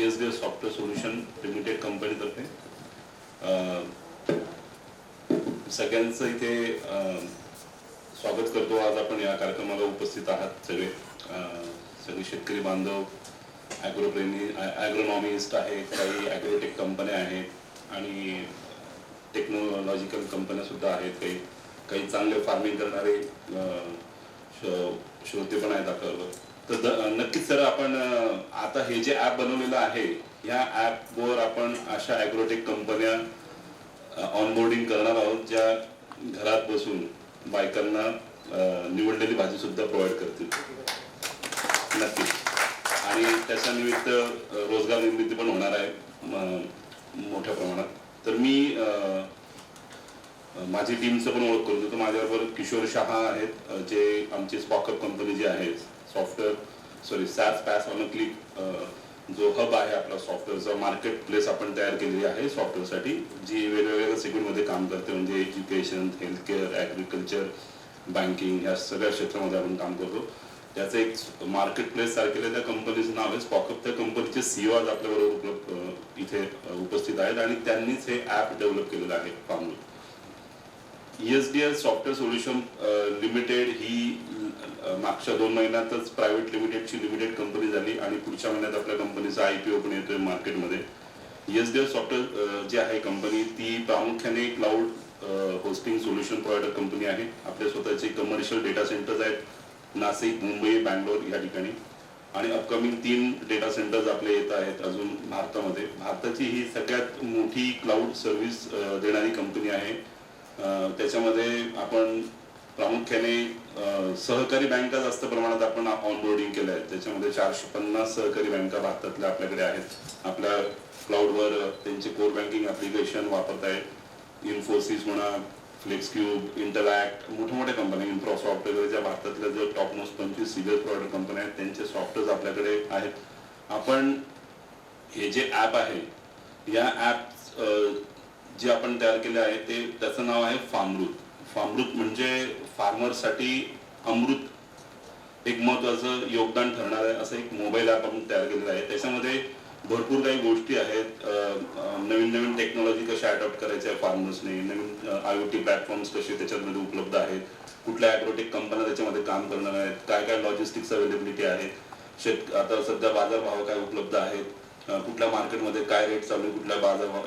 ESDS software solution limited कंपनीतर्फे सगळ्यांचं इथे स्वागत करतो. आज आपण या कार्यक्रमाला उपस्थित आहात सगळे शेतकरी बांधव, ॲग्रोनॉमिस्ट आहेत, काही ॲग्रोटेक कंपन्या आहेत आणि टेक्नॉलॉजिकल कंपन्या सुद्धा आहेत, काही चांगले फार्मिंग करणारे श्रोते पण आहेत आपल्याबरोबर. तर नक्कीच सर, आपण आता हे जे ॲप बनवलेलं आहे, या ॲपवर आपण अशा ॲग्रोटेक कंपन्या ऑनबोर्डिंग करणार आहोत ज्या घरात बसून बायकांना निवडलेली भाजी सुद्धा प्रोव्हाइड करतील. नक्कीच. आणि त्याच्या निमित्त रोजगार निर्मिती पण होणार आहे मोठ्या प्रमाणात. तर मी माझी टीमचं पण ओळख करून देतो. माझ्याबरोबर किशोर शहा आहेत, जे आमची स्पॉकअप कंपनी जी आहे, SaaS PaaS on a click जो हब आहे आपला सॉफ्टवेअरचा, मार्केट प्लेस आपण तयार केलेली आहे सॉफ्टवेअरसाठी, जी वेगवेगळ्या सेगमेंटमध्ये काम करते. म्हणजे एज्युकेशन, हेल्थकेअर, ॲग्रिकल्चर, बँकिंग या सगळ्या क्षेत्रामध्ये आपण काम करतो. त्याचं एक मार्केट प्लेस तयार केलं. त्या कंपनीचं नाव आहे स्पॉकअप. त्या कंपनीचे CEO आज आपल्याबरोबर इथे उपस्थित आहेत आणि त्यांनीच हे ॲप डेव्हलप केलेलं आहे farmer. ESDS software solution limited ही मागच्या 2 महिन्यातच प्रायव्हेट लिमिटेडची लिमिटेड कंपनी झाली आणि पुढच्या महिन्यात आपल्या कंपनीचा IPO पण येतोय मार्केटमध्ये. ESDS सॉफ्टवेअर जी आहे कंपनी, ती प्रामुख्याने cloud hosting solution provider company आहे. आपले स्वतःचे कमर्शियल डेटा सेंटर्स आहेत नाशिक, मुंबई, बँगलोर या ठिकाणी, आणि अपकमिंग 3 डेटा सेंटर्स आपले येत आहेत अजून भारतामध्ये. भारताची ही सगळ्यात मोठी क्लाउड सर्व्हिस देणारी कंपनी आहे. त्याच्यामध्ये आपण प्रामुख्याने सहकारी बँका जास्त प्रमाणात आपण ऑनबोर्डिंग केलं आहे. त्याच्यामध्ये 450 सहकारी बँका भारतातल्या आपल्याकडे आहेत. आपल्या क्लाउडवर त्यांचे कोर बँकिंग ॲप्लिकेशन वापरत आहेत. इन्फोसिस म्हणा, फ्लेक्सक्यूब, इंटरॅक्ट, मोठ्या कंपन्या, इन्फ्रासॉफ्ट वगैरे, ज्या भारतातल्या जो टॉप मोस्ट 25 सिनियर प्रोव्हायडर कंपन्या आहेत, त्यांचे सॉफ्टवेअर्स आपल्याकडे आहेत. आपण हे जे ॲप आहे, या ॲप जे आपण तयार केले आहे त्याचं नाव आहे फार्मरूट. फार्मरूट म्हणजे फार्मरसाठी अमृत एक महत्त्वाचं योगदान ठरणार आहे असं एक मोबाईल ॲप आपण तयार केलेलं आहे. त्याच्यामध्ये भरपूर काही गोष्टी आहेत. नवीन टेक्नॉलॉजी कशा अडॉप्ट करायच्या फार्मर्सने, नवीन IoT प्लॅटफॉर्म्स कसे त्याच्यामध्ये उपलब्ध आहेत, कुठल्या ॲग्रोटेक कंपन्या त्याच्यामध्ये काम करणार आहेत, काय लॉजिस्टिक्स अवेलेबिलिटी आहे, आता सध्या बाजारभाव काय उपलब्ध आहेत, कुठल्या मार्केटमध्ये काय रेट चालू आहे, कुठल्या बाजारभाव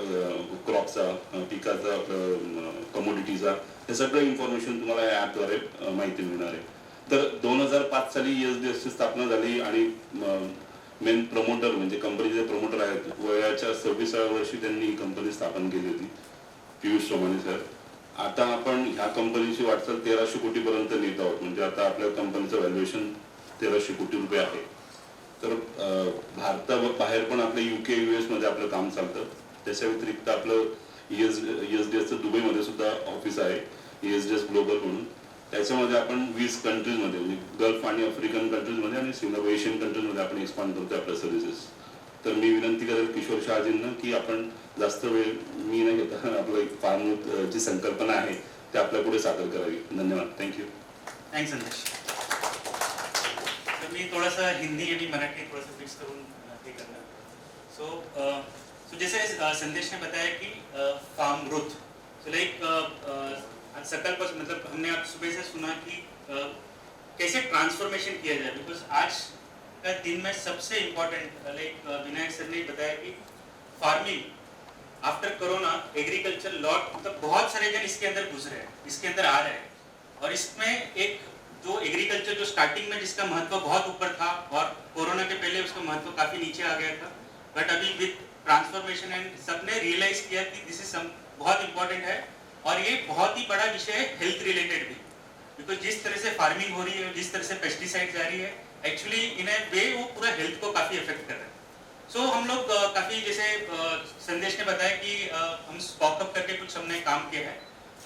क्रॉपचा, पिकाचा, कमोडिटीचा, हे सगळं इन्फॉर्मेशन तुम्हाला या ॲपद्वारे माहिती मिळणार आहे. तर 2005 साली ESDS ची स्थापना झाली आणि मेन प्रमोटर म्हणजे कंपनीचे प्रमोटर आहेत, वयाच्या 26व्या वर्षी त्यांनी ही कंपनी स्थापन केली होती, पियुष सोमानी सर. आता आपण ह्या कंपनीची वाटचाल 1300 कोटीपर्यंत नेत आहोत. म्हणजे आता आपल्या कंपनीचं व्हॅल्युएशन 1300 कोटी रुपये आहे. तर भारताबाहेर पण आपलं UK, US मध्ये आपलं काम चालतं. त्याच्या व्यतिरिक्त आपलं ESDSचं दुबईमध्ये सुद्धा ऑफिस आहे, ESDS ग्लोबल म्हणून. त्याच्यामध्ये आपण 20 कंट्रीजमध्ये, म्हणजे गल्फ आणि आफ्रिकन कंट्रीजमध्ये आणि एशियन कंट्रीजमध्ये आपण एक्सपांड करतो आपल्या सर्व्हिसेस. तर मी विनंती करेल किशोर शहाजींना की आपण जास्त वेळ मी न घेता आपलं फार्मरूट जी संकल्पना आहे ते आपल्या पुढे सादर करावी. धन्यवाद. थँक्यू. थँक्स संदेश. मैं थोड़ा सा हिंदी यानी मराठी थोड़ा सा मिक्स करूँ ये करना. सो जैसे संदेश ने बताया कि फार्मरूट, सो लाइक सकल पर मतलब हमने आप सुबह से सुना कि कैसे ट्रांसफॉर्मेशन किया जाए, बिकॉज आज का दिन में सबसे इम्पोर्टेंट लाइक विनायक सर ने बताया कि farming after corona, agriculture lot, मतलब बहुत सारे जन इसके अंदर घुस रहे हैं, इसके अंदर आ रहे हैं. और इसमें एक जो एग्रीकल्चर जो स्टार्टिंग में जिसका महत्व बहुत ऊपर था और कोरोना के पहले उसका महत्व काफी नीचे आ गया था, बट अभी विद ट्रांसफॉर्मेशन एंड सबने रियलाइज किया कि दिस इज बहुत इंपॉर्टेंट है. और ये बहुत ही बड़ा विषय है हेल्थ रिलेटेड भी, बिकॉज जिस तरह से फार्मिंग हो रही है, जिस तरह से पेस्टिसाइड जा रही है, एक्चुअली इन ए वे वो पूरा हेल्थ को काफी इफेक्ट कर रहा है. सो हम लोग काफी जैसे संदेश ने बताया कि हम स्पॉकअप करके कुछ हमने काम किया है.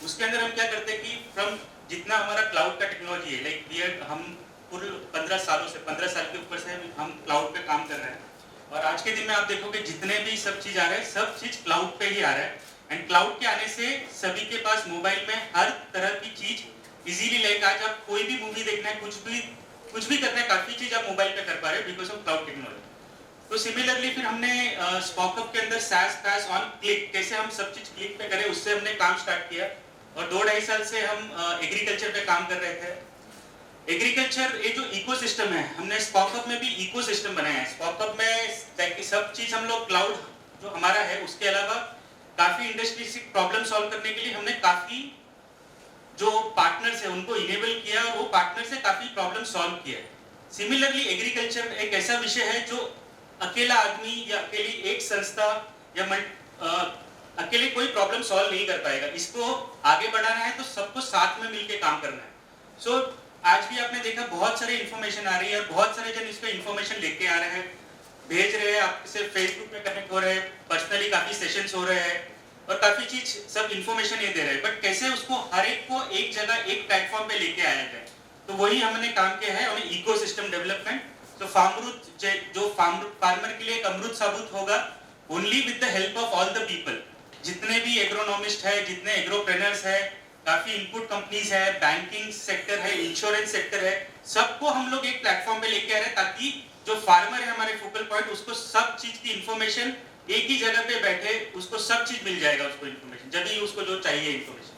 उसके अंदर हम क्या करते हैं कि फ्रॉम जितना हमारा क्लाउड का टेक्नोलॉजी है, लाइक हम पूरे 15 सालों से 15 साल के ऊपर से हम क्लाउड पे काम कर रहे हैं. और आज के दिन में आप देखोगे जितने भी सब चीज आ रहे हैं, सब चीज क्लाउड पे ही आ रहा है. एंड क्लाउड के आने से सभी के पास मोबाइल में हर तरह की चीज इजीली, लाइक आज आप कोई भी मूवी देखना है, कुछ भी करना है, काफी चीज आप मोबाइल पे कर पा रहे हो बिकॉज ऑफ क्लाउड टेक्नोलॉजी. तो सिमिलरली फिर हमने स्पॉकअप के अंदर SaaS PaaS ऑन क्लिक कैसे हम सब चीज क्लिक पे करें, उससे हमने काम स्टार्ट किया और 2-2.5 साल से हम एग्रीकल्चर पे काम कर रहे थे। एग्रीकल्चर ये जो इकोसिस्टम है, हमने स्पॉकअप में भी इकोसिस्टम बनाया है। स्पॉकअप में सब चीज हम लोग क्लाउड जो हमारा है उसके अलावा काफी इंडस्ट्री से प्रॉब्लम सॉल्व करने के लिए हमने काफी जो पार्टनर्स है उनको इनेबल किया और वो पार्टनर से काफी प्रॉब्लम सॉल्व किया। सिमिलरली एग्रीकल्चर एक ऐसा विषय है जो अकेला आदमी या अकेली एक संस्था या अकेले कोई प्रॉब्लम सॉल्व नहीं कर पाएगा। इसको आगे बढ़ाना है तो सबको साथ में मिलकर काम करना है। सो आज भी आपने देखा बहुत सारे इन्फॉर्मेशन आ रही है, बहुत सारे जन इस पे इन्फॉर्मेशन लेके आ रहे हैं, भेज रहे हैं, आपसे फेसबुक पे कनेक्ट हो रहे हैं, पर्सनली काफी सेशंस हो रहे हैं और काफी चीज सब इन्फॉर्मेशन ये दे रहे हैं, बट कैसे उसको हर एक को एक जगह एक प्लेटफॉर्म पे लेके आया जाए, तो वही हमने काम किया है और इकोसिस्टम डेवलपमेंट। तो फार्मरूट जो फार्मर के लिए एक अमृत साबुत होगा ओनली विद the help of all the people. जितने भी एग्रोनॉमिस्ट है, जितने एग्रोप्रेनर्स है, काफी इनपुट कंपनीज है, बैंकिंग सेक्टर है, इंश्योरेंस सेक्टर है, सबको हम लोग एक प्लेटफॉर्म पे लेके आ रहे हैं ताकि जो फार्मर है हमारे फोकल पॉइंट, उसको सब चीज की इंफॉर्मेशन एक ही जगह पे बैठे उसको सब चीज मिल जाएगा, उसको इंफॉर्मेशन जब भी उसको जो चाहिए इंफॉर्मेशन।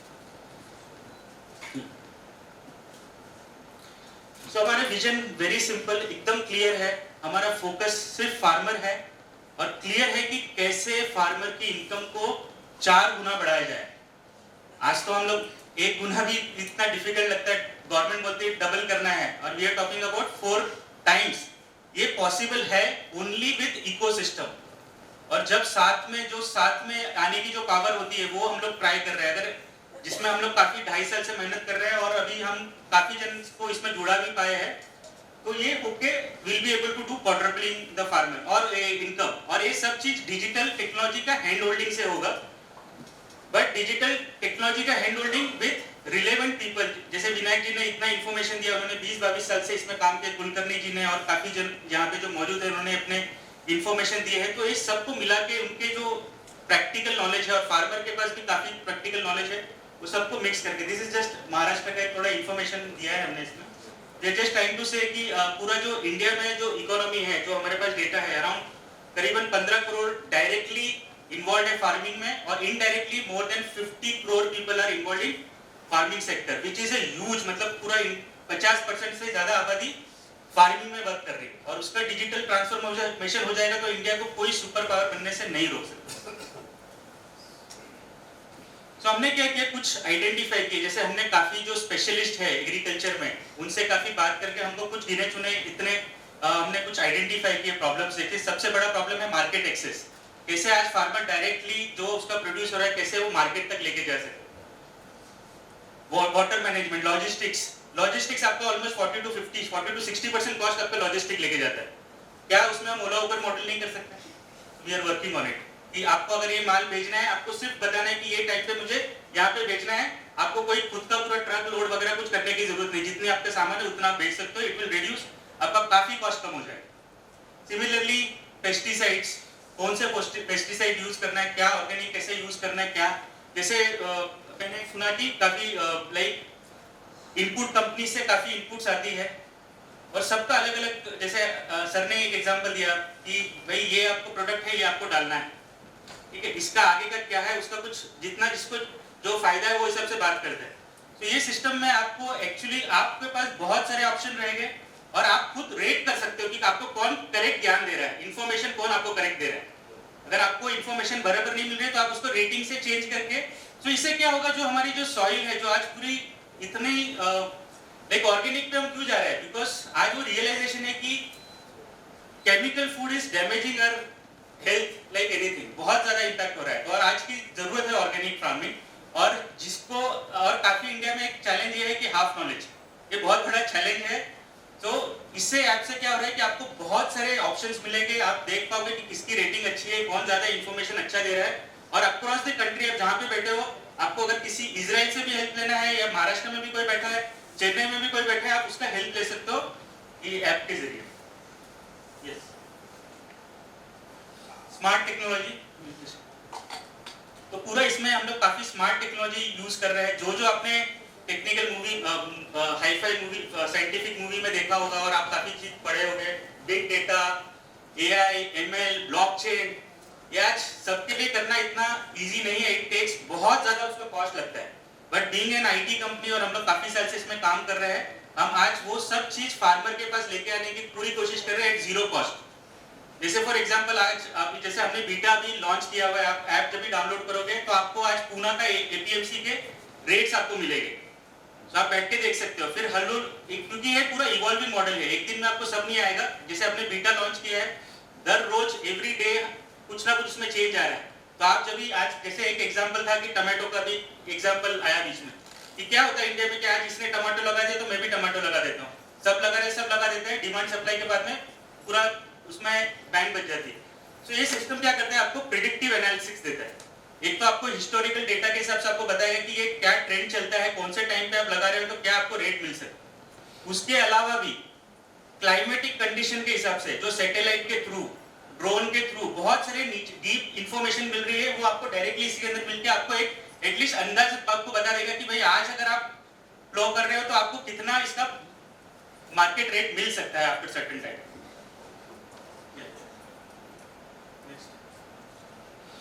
सो हमारा विजन वेरी सिंपल, एकदम क्लियर है। हमारा फोकस सिर्फ फार्मर है और क्लियर है कि कैसे फार्मर की इनकम को 4 गुना बढ़ाया जाए। आज तो हम लोग 1 गुना भी इतना डिफिकल्ट लगता है, गवर्नमेंट बोलती है डबल करना है और we are talking about 4 times. ये पॉसिबल है ओनली विद इकोसिस्टम। और जब साथ में आने की जो पावर होती है वो हम लोग ट्राई कर रहे हैं, अगर जिसमें हम लोग काफी 2.5 साल से मेहनत कर रहे हैं और अभी हम काफी जन को इसमें जुड़ा भी पाए हैं, तो ये होके will be able to do quadrupling the farmer और इनकम। और ये सब चीज डिजिटल टेक्नोलॉजी का हैंड होल्डिंग से होगा, बट डिजिटल टेक्नोलॉजी का hand holding with relevant people. जैसे विनायक जी ने इतना इन्फॉर्मेशन दिया, उन्होंने 20-22 साल से इसमें काम किया, कुलकर्णी जी ने और काफी जन यहाँ पे जो मौजूद है उन्होंने अपने इन्फॉर्मेशन दिए है। तो इस सबको मिला के उनके जो प्रैक्टिकल नॉलेज है और फार्मर के पास भी काफी प्रैक्टिकल नॉलेज है, वो सबको मिक्स करके, दिस इज जस्ट महाराष्ट्र का एक थोड़ा इन्फॉर्मेशन दिया है हमने इसमें। वी जस्ट ट्राइंग टू से कि पूरा जो इंडिया में जो इकोनॉमी है, जो हमारे पास डेटा है, अराउंड करीबन 15 करोड़ डायरेक्टली इन्वॉल्व है फार्मिंग में और indirectly more than 50 crore people are involve in farming sector, which is a huge, मतलब पूरा 50% से ज्यादा आबादी फार्मिंग में वर्क कर रही है। और उसका डिजिटल ट्रांसफॉर्मेशन हो जाएगा तो इंडिया को कोई सुपर पावर बनने से नहीं रोक सकता। तो हमने क्या किया, कुछ आइडेंटिफाई किए, जैसे हमने काफी जो स्पेशलिस्ट है एग्रीकल्चर में उनसे काफी बात करके हमको कुछ गिने चुने इतने हमने कुछ आइडेंटिफाई किए प्रॉब्लम्स देखे। सबसे बड़ा प्रॉब्लम है मार्केट एक्सेस। कैसे आज फार्मर डायरेक्टली जो उसका प्रोड्यूस हो रहा है कैसे वो मार्केट तक लेके जा सके। वाटर मैनेजमेंट, लॉजिस्टिक्स आपका ऑलमोस्ट 40 to 60% कॉस्ट आपका लॉजिस्टिक लेके जाता है। क्या उसमें हम ओला उबर मॉडल नहीं कर सकते? We are working on it कि आपको अगर ये माल भेजना है, आपको सिर्फ बताना है कि ये टाइम पे मुझे यहाँ पे भेजना है, आपको कोई खुद का पूरा ट्रक लोड वगैरह कुछ करने की जरूरत नहीं, जितने आपके सामान है उतना आप भेज सकते हो। इट विल रिड्यूस, आपका काफी कॉस्ट कम हो जाएगा। सिमिलरली पेस्टिसाइड्स, कौन से पेस्टिसाइड यूज करना है, क्या ऑर्गेनिक कैसे यूज करना है, क्या जैसे मैंने सुना कि काफी लाइक इनपुट कंपनी से काफी इनपुट्स आती है और सबका अलग अलग, जैसे सर ने एक एग्जांपल दिया कि भाई ये आपको प्रोडक्ट है, ये आपको डालना है, ठीक है, इसका आगे का क्या है, उसका कुछ जितना जिसको जो फायदा है वो इस सबसे बात करते हैं। तो ये सिस्टम में आपको एक्चुअली आपके पास बहुत सारे ऑप्शन रहेंगे और आप खुद रेट कर सकते हो कि आपको कौन करेक्ट ज्ञान दे रहा है, इन्फॉर्मेशन कौन आपको करेक्ट दे रहा है। अगर आपको इन्फॉर्मेशन बराबर नहीं मिल रही है तो आप उसको रेटिंग से चेंज करके, तो इससे क्या होगा, जो हमारी जो सॉइल है, जो आज पूरी इतनी लाइक ऑर्गेनिक पे हम क्यों जा रहे हैं, बिकॉज आज वो रियलाइजेशन है कि chemical food is damaging our health like anything, बहुत ज्यादा इम्पैक्ट हो रहा है। और आज की जरूरत है ऑर्गेनिक फार्मिंग, और जिसको और काफी इंडिया में एक चैलेंज ये है कि हाफ नॉलेज, ये बहुत बड़ा चैलेंज है। तो इससे आपसे क्या हो रहा है कि आपको बहुत सारे ऑप्शंस मिलेंगे, आप देख पाओगे कि किसकी रेटिंग अच्छी है, कौन ज्यादा इन्फॉर्मेशन अच्छा दे रहा है। और अक्रॉस द कंट्री आप जहाँ पे बैठे हो, आपको अगर किसी इजराइल से भी हेल्प लेना है या महाराष्ट्र में भी कोई बैठा है, चेन्नई में भी कोई बैठा है, आप उसका हेल्प ले सकते हो ये ऐप के जरिए। यस, स्मार्ट टेक्नोलॉजी, तो पूरा इसमें हम लोग काफी स्मार्ट टेक्नोलॉजी यूज कर रहे हैं। जो आपने technical movie, hifi movie, scientific movie में देखा होगा और आप काफी चीज पढ़े होंगे, big data, AI, ML, blockchain, ये आज सबके लिए करना इतना इजी नहीं है, इट टेक्स बहुत ज्यादा उसका कॉस्ट लगता है। But being an IT company और हम लोग काफी साल से इसमें काम कर रहे हैं, हम आज वो सब चीज फार्मर के पास लेके आने की पूरी कोशिश कर रहे हैं एट जीरो कॉस्ट। जैसे फॉर एग्जांपल आज आप जैसे हमने बीटा भी लॉन्च किया हुआ है, आप ऐप जब भी डाउनलोड करोगे तो आपको आज पूना का एपीएमसी के रेट्स आपको मिलेंगे, तो आप बैठ के देख सकते हो। फिर हल्लू, क्योंकि ये पूरा इवॉल्विंग मॉडल है, एक दिन में आपको सब नहीं आएगा। जैसे आपने बीटा लॉन्च किया है, दर रोज एवरी डे कुछ ना कुछ उसमें चेंज आ रहा है। तो आप जब भी आज जैसे एक एग्जांपल था कि टमाटो का भी एग्जांपल आया बीच में कि क्या होता है इंडिया में कि आज इसने टमाटो लगा दिया तो मैं भी टमाटो लगा देता हूँ, सब लगा रहे, सब लगा देते हैं, डिमांड सप्लाई के बाद में पूरा उसमें बैंक बच जाती है। तो ये सिस्टम क्या करता है, आपको प्रिडिक्टिव एनालिसिस देता है। एक तो आपको हिस्टोरिकल डेटा के हिसाब से आपको बताएगा कि ये क्या ट्रेंड चलता है, कौन से टाइम पे आप लगा रहे हो तो क्या आपको रेट मिल सकता। उसके अलावा भी क्लाइमेटिक कंडीशन के हिसाब से जो सैटेलाइट के थ्रू, ड्रोन के थ्रू बहुत सारे डीप इंफॉर्मेशन मिल रही है, वो आपको डायरेक्टली इसके अंदर मिलकर आपको एक एटलीस्ट अंदाज आपको बता देगा कि भाई आज अगर आप फ्लो कर रहे हो तो आपको कितना इसका मार्केट रेट मिल सकता है आफ्टर सर्टेन टाइम।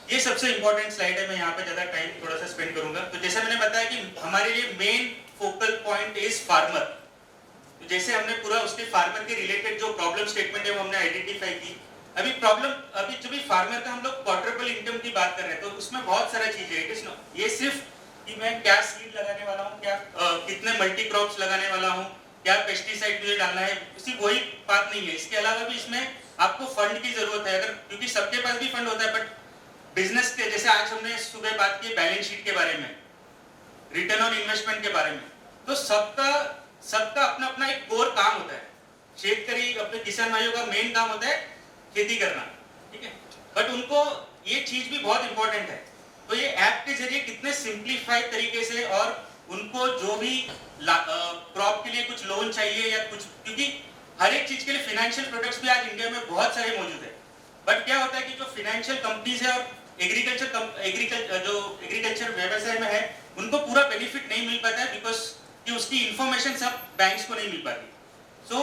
ये सबसे इंपॉर्टेंट स्लाइड है, मैं यहाँ पे ज्यादा टाइम थोड़ा सा स्पेंड करूंगा। तो जैसे मैंने बताया कि हमारे लिए main focal point is farmer. तो जैसे हमने पूरा उसके फार्मर के रिलेटेड जो प्रॉब्लम स्टेटमेंट है वो हमने आइडेंटिफाई की। अभी जो भी फार्मर का हम लोग क्वार्टरबल इनकम की बात कर रहे हैं, तो उसमें बहुत सारा चीजें है। ये सिर्फ कि मैं क्या सीड लगाने वाला हूँ, क्या कितने मल्टी क्रॉप्स लगाने वाला हूँ, क्या पेस्टिसाइड मुझे डालना है, सिर्फ वही बात नहीं है। इसके अलावा भी इसमें आपको फंड की जरूरत है, अगर क्योंकि सबके पास भी फंड होता है, बट बिजनेस के जैसे आज हमने सुबह बात की बैलेंस शीट के बारे में, रिटर्न ऑन इन्वेस्टमेंट के बारे में, तो सबका अपना अपना एक कोर काम होता है। शेतकरी अपने किसान भाइयों का मेन काम होता है खेती करना, ठीक है, बट उनको ये चीज भी बहुत इंपॉर्टेंट है। तो ये ऐप के जरिए कितने सिंप्लीफाइड तरीके से, और उनको जो भी क्रॉप के लिए कुछ लोन चाहिए या कुछ, क्योंकि हर एक चीज के लिए फाइनेंशियल प्रोडक्ट्स भी आज इंडिया में बहुत सारे मौजूद है, बट क्या होता है कि जो फाइनेंशियल कंपनीज है और एग्रीकल्चर व्यवसाय में है, उनको पूरा बेनिफिट नहीं मिल पाता है, बिकॉज कि उसकी इंफॉर्मेशन सब बैंक्स को नहीं मिल पाती। सो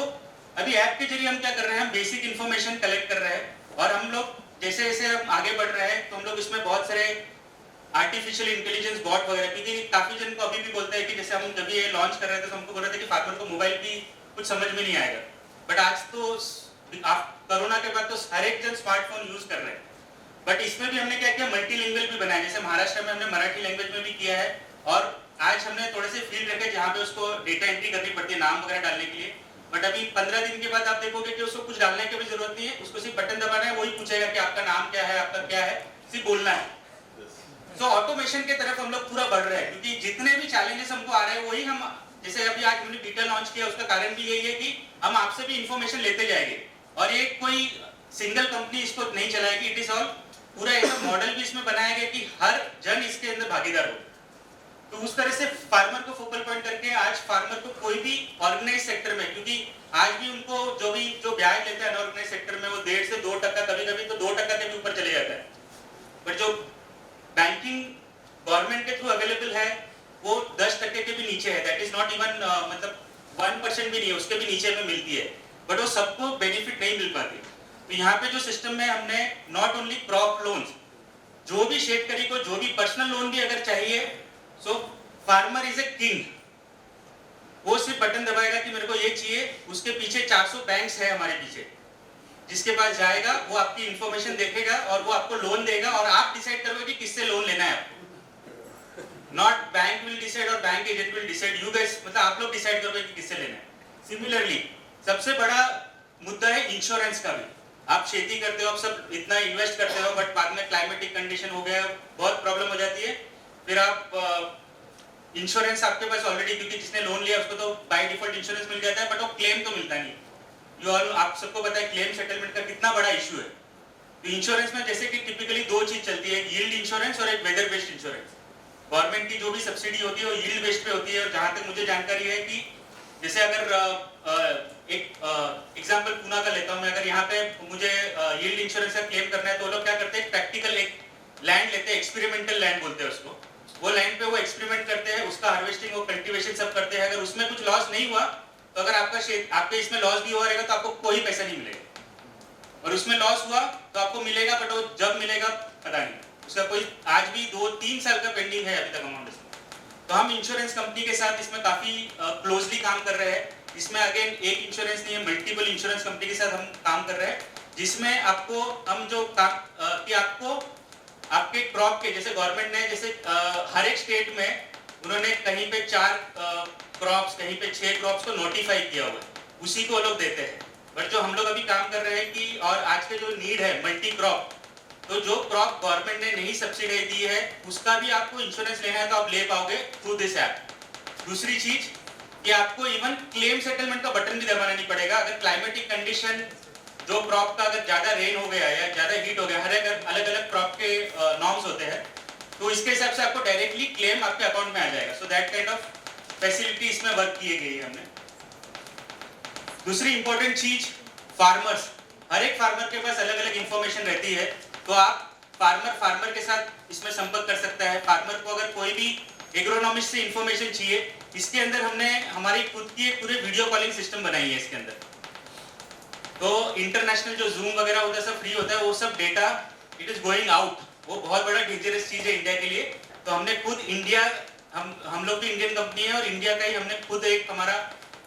अभी ऐप के जरिए हम क्या कर रहे हैं, हम बेसिक इंफॉर्मेशन कलेक्ट कर रहे हैं, और हम लोग जैसे जैसे हम आगे बढ़ रहे हैं तो हम लोग इसमें बहुत सारे आर्टिफिशियल इंटेलिजेंस बॉट वगैरह, क्योंकि काफी जन को अभी भी बोलते हैं कि जैसे हम जब ये लॉन्च कर रहे थे तो हमको बोल रहे थे कि फार्मर को मोबाइल की कुछ समझ में नहीं आएगा, बट आज तो कोरोना के बाद तो हर एक जन स्मार्टफोन यूज कर रहे हैं। बट इसमें भी हमने क्या किया, मल्टीलिंगुअल भी बनाया। जैसे महाराष्ट्र में हमने मराठी लैंग्वेज में भी किया है, और आज हमने थोड़े से फील्ड रखे जहाँ पे उसको डेटा एंट्री करनी पड़ती है नाम वगैरह डालने के लिए। बट अभी 15 दिन के बाद आप देखोगे कि उसको कुछ डालने की भी जरूरत नहीं है, उसको सिर्फ बटन दबाना है, वही पूछेगा कि आपका नाम क्या है, आपका क्या है, सिर्फ बोलना है। तो ऑटोमेशन की तरफ हम लोग पूरा बढ़ रहे हैं, क्योंकि जितने भी चैलेंजेस हमको आ रहे हैं वही हम, जैसे अभी आज हमने बीटा लॉन्च किया, उसका कारण भी यही है कि हम आपसे भी इंफॉर्मेशन लेते जाएंगे, और ये कोई सिंगल कंपनी इसको नहीं चलाएगी, इट इज ऑल पूरा ऐसा मॉडल भी इसमें बनाया गया कि हर जन इसके अंदर भागीदार हो। तो उस तरह से फार्मर को फोकल पॉइंट करके आज फार्मर को कोई भी ऑर्गेनाइज सेक्टर में, क्योंकि आज भी उनको जो ब्याज लेते हैं अनऑर्गेनाइज सेक्टर में, वो 1.5 से 2%, कभी-कभी तो 2% के भी ऊपर चले जाता है। बट जो बैंकिंग गवर्नमेंट के थ्रू अवेलेबल है वो 10% के भी नीचे है, दैट इज नॉट इवन मतलब 1% भी नहीं है, उसके भी नीचे में मिलती है, बट वो सबको बेनिफिट नहीं मिल पाती। तो यहाँ पे जो सिस्टम में हमने नॉट ओनली क्रॉप लोन्स, जो भी शेतकरी को जो भी पर्सनल लोन भी अगर चाहिए, so farmer is a king, वो सिर्फ बटन दबाएगा कि मेरे को ये चाहिए, उसके पीछे 400 बैंक्स है हमारे पीछे, जिसके पास जाएगा वो आपकी इंफॉर्मेशन देखेगा और वो आपको लोन देगा, और आप डिसाइड करोगे कि किससे लोन लेना है आपको। नॉट बैंक विल डिसाइड और bank agent will decide, you guys, मतलब आप लोग डिसाइड करोगे कि किससे लेना है। सिमिलरली सबसे बड़ा मुद्दा है इंश्योरेंस का भी। आप खेती करते हो, आप सब इतना इन्वेस्ट करते हो, बट बाद में क्लाइमेटिक कंडीशन हो गया, बहुत प्रॉब्लम हो जाती है, फिर आप इंश्योरेंस आपके पास ऑलरेडी, क्योंकि जिसने लोन लिया उसको तो बाय डिफॉल्ट इंश्योरेंस मिल जाता है, बट वो क्लेम तो मिलता नहीं। आप सबको पता है क्लेम सेटलमेंट का कितना बड़ा इशू है। तो इंश्योरेंस में जैसे कि टिपिकली 2 चीज चलती है, एक यील्ड इंश्योरेंस और एक वेदर बेस्ड इंश्योरेंस। गवर्नमेंट की जो भी सब्सिडी होती है वो यील्ड बेस्ड पे होती है, और जहां तक मुझे जानकारी है कि जैसे अगर एक एग्जांपल पूना का लेता हूं मैं, अगर यहाँ पे मुझे यील्ड इंश्योरेंस का क्लेम करना है तो वो लोग क्या करते हैं, प्रैक्टिकल एक लैंड लेते हैं, एक्सपेरिमेंटल लैंड बोलते हैं उसको, वो लैंड पे वो एक्सपेरिमेंट करते हैं, उसका हार्वेस्टिंग वो कल्टीवेशन सब करते हैं। अगर उसमें कुछ लॉस नहीं हुआ तो अगर आपके इसमें लॉस भी हुआ रहेगा तो आपको कोई पैसा नहीं मिलेगा, और उसमें लॉस हुआ तो आपको मिलेगा, बट वो जब मिलेगा पता नहीं, उसका कोई आज भी 2-3 साल का पेंडिंग है अभी तक अमाउंट इसमें। तो हम इंश्योरेंस कंपनी के साथ इसमें काफी क्लोजली काम कर रहे हैं। इसमें अगेन एक इंश्योरेंस नहीं है, मल्टीपल इंश्योरेंस कंपनी के साथ हम काम कर रहे हैं, जिसमें आपको हम जो काम कि आपको आपके क्रॉप के, जैसे गवर्नमेंट ने जैसे हर एक स्टेट में उन्होंने कहीं पे 4 क्रॉप्स, कहीं पे 6 क्रॉप्स को नोटिफाई किया हुआ है, उसी को लोग देते हैं। बट जो हम लोग अभी काम कर रहे हैं कि और आज के जो नीड है मल्टी क्रॉप, तो जो क्रॉप गवर्नमेंट ने नहीं सब्सिडी दी है उसका भी आपको इंश्योरेंस लेना है तो आप ले पाओगे थ्रू दिस ऐप। दूसरी चीज कि आपको इवन क्लेम सेटलमेंट का बटन भी दबाना नहीं पड़ेगा। अगर क्लाइमेटिक कंडीशन, जो क्रॉप का अगर ज्यादा रेन हो गया या ज्यादा हीट हो गया, हर एक अलग अलग क्रॉप के नॉर्म्स होते हैं, तो इसके हिसाब से आपको डायरेक्टली क्लेम आपके अकाउंट में आ जाएगा। So that kind of facility इसमें वर्क की गई है हमने। दूसरी इंपॉर्टेंट चीज, फार्मर्स, हर एक फार्मर के पास अलग अलग इंफॉर्मेशन रहती है, तो आप फार्मर के साथ इसमें संपर्क कर सकता है। फार्मर को अगर कोई भी एग्रोनॉमिस्ट से इंफॉर्मेशन चाहिए, इसके अंदर हमने हमारी खुद की एक पूरे वीडियो कॉलिंग सिस्टम बनाई है इसके अंदर। तो इंटरनेशनल जो जूम वगैरह होता है सब फ्री होता है, वो सब data it is going out, वो बहुत बड़ा डेंजरस चीज है इंडिया के लिए। तो हमने खुद इंडिया, हम लोग भी इंडियन कंपनी है और इंडिया का ही हमने खुद एक हमारा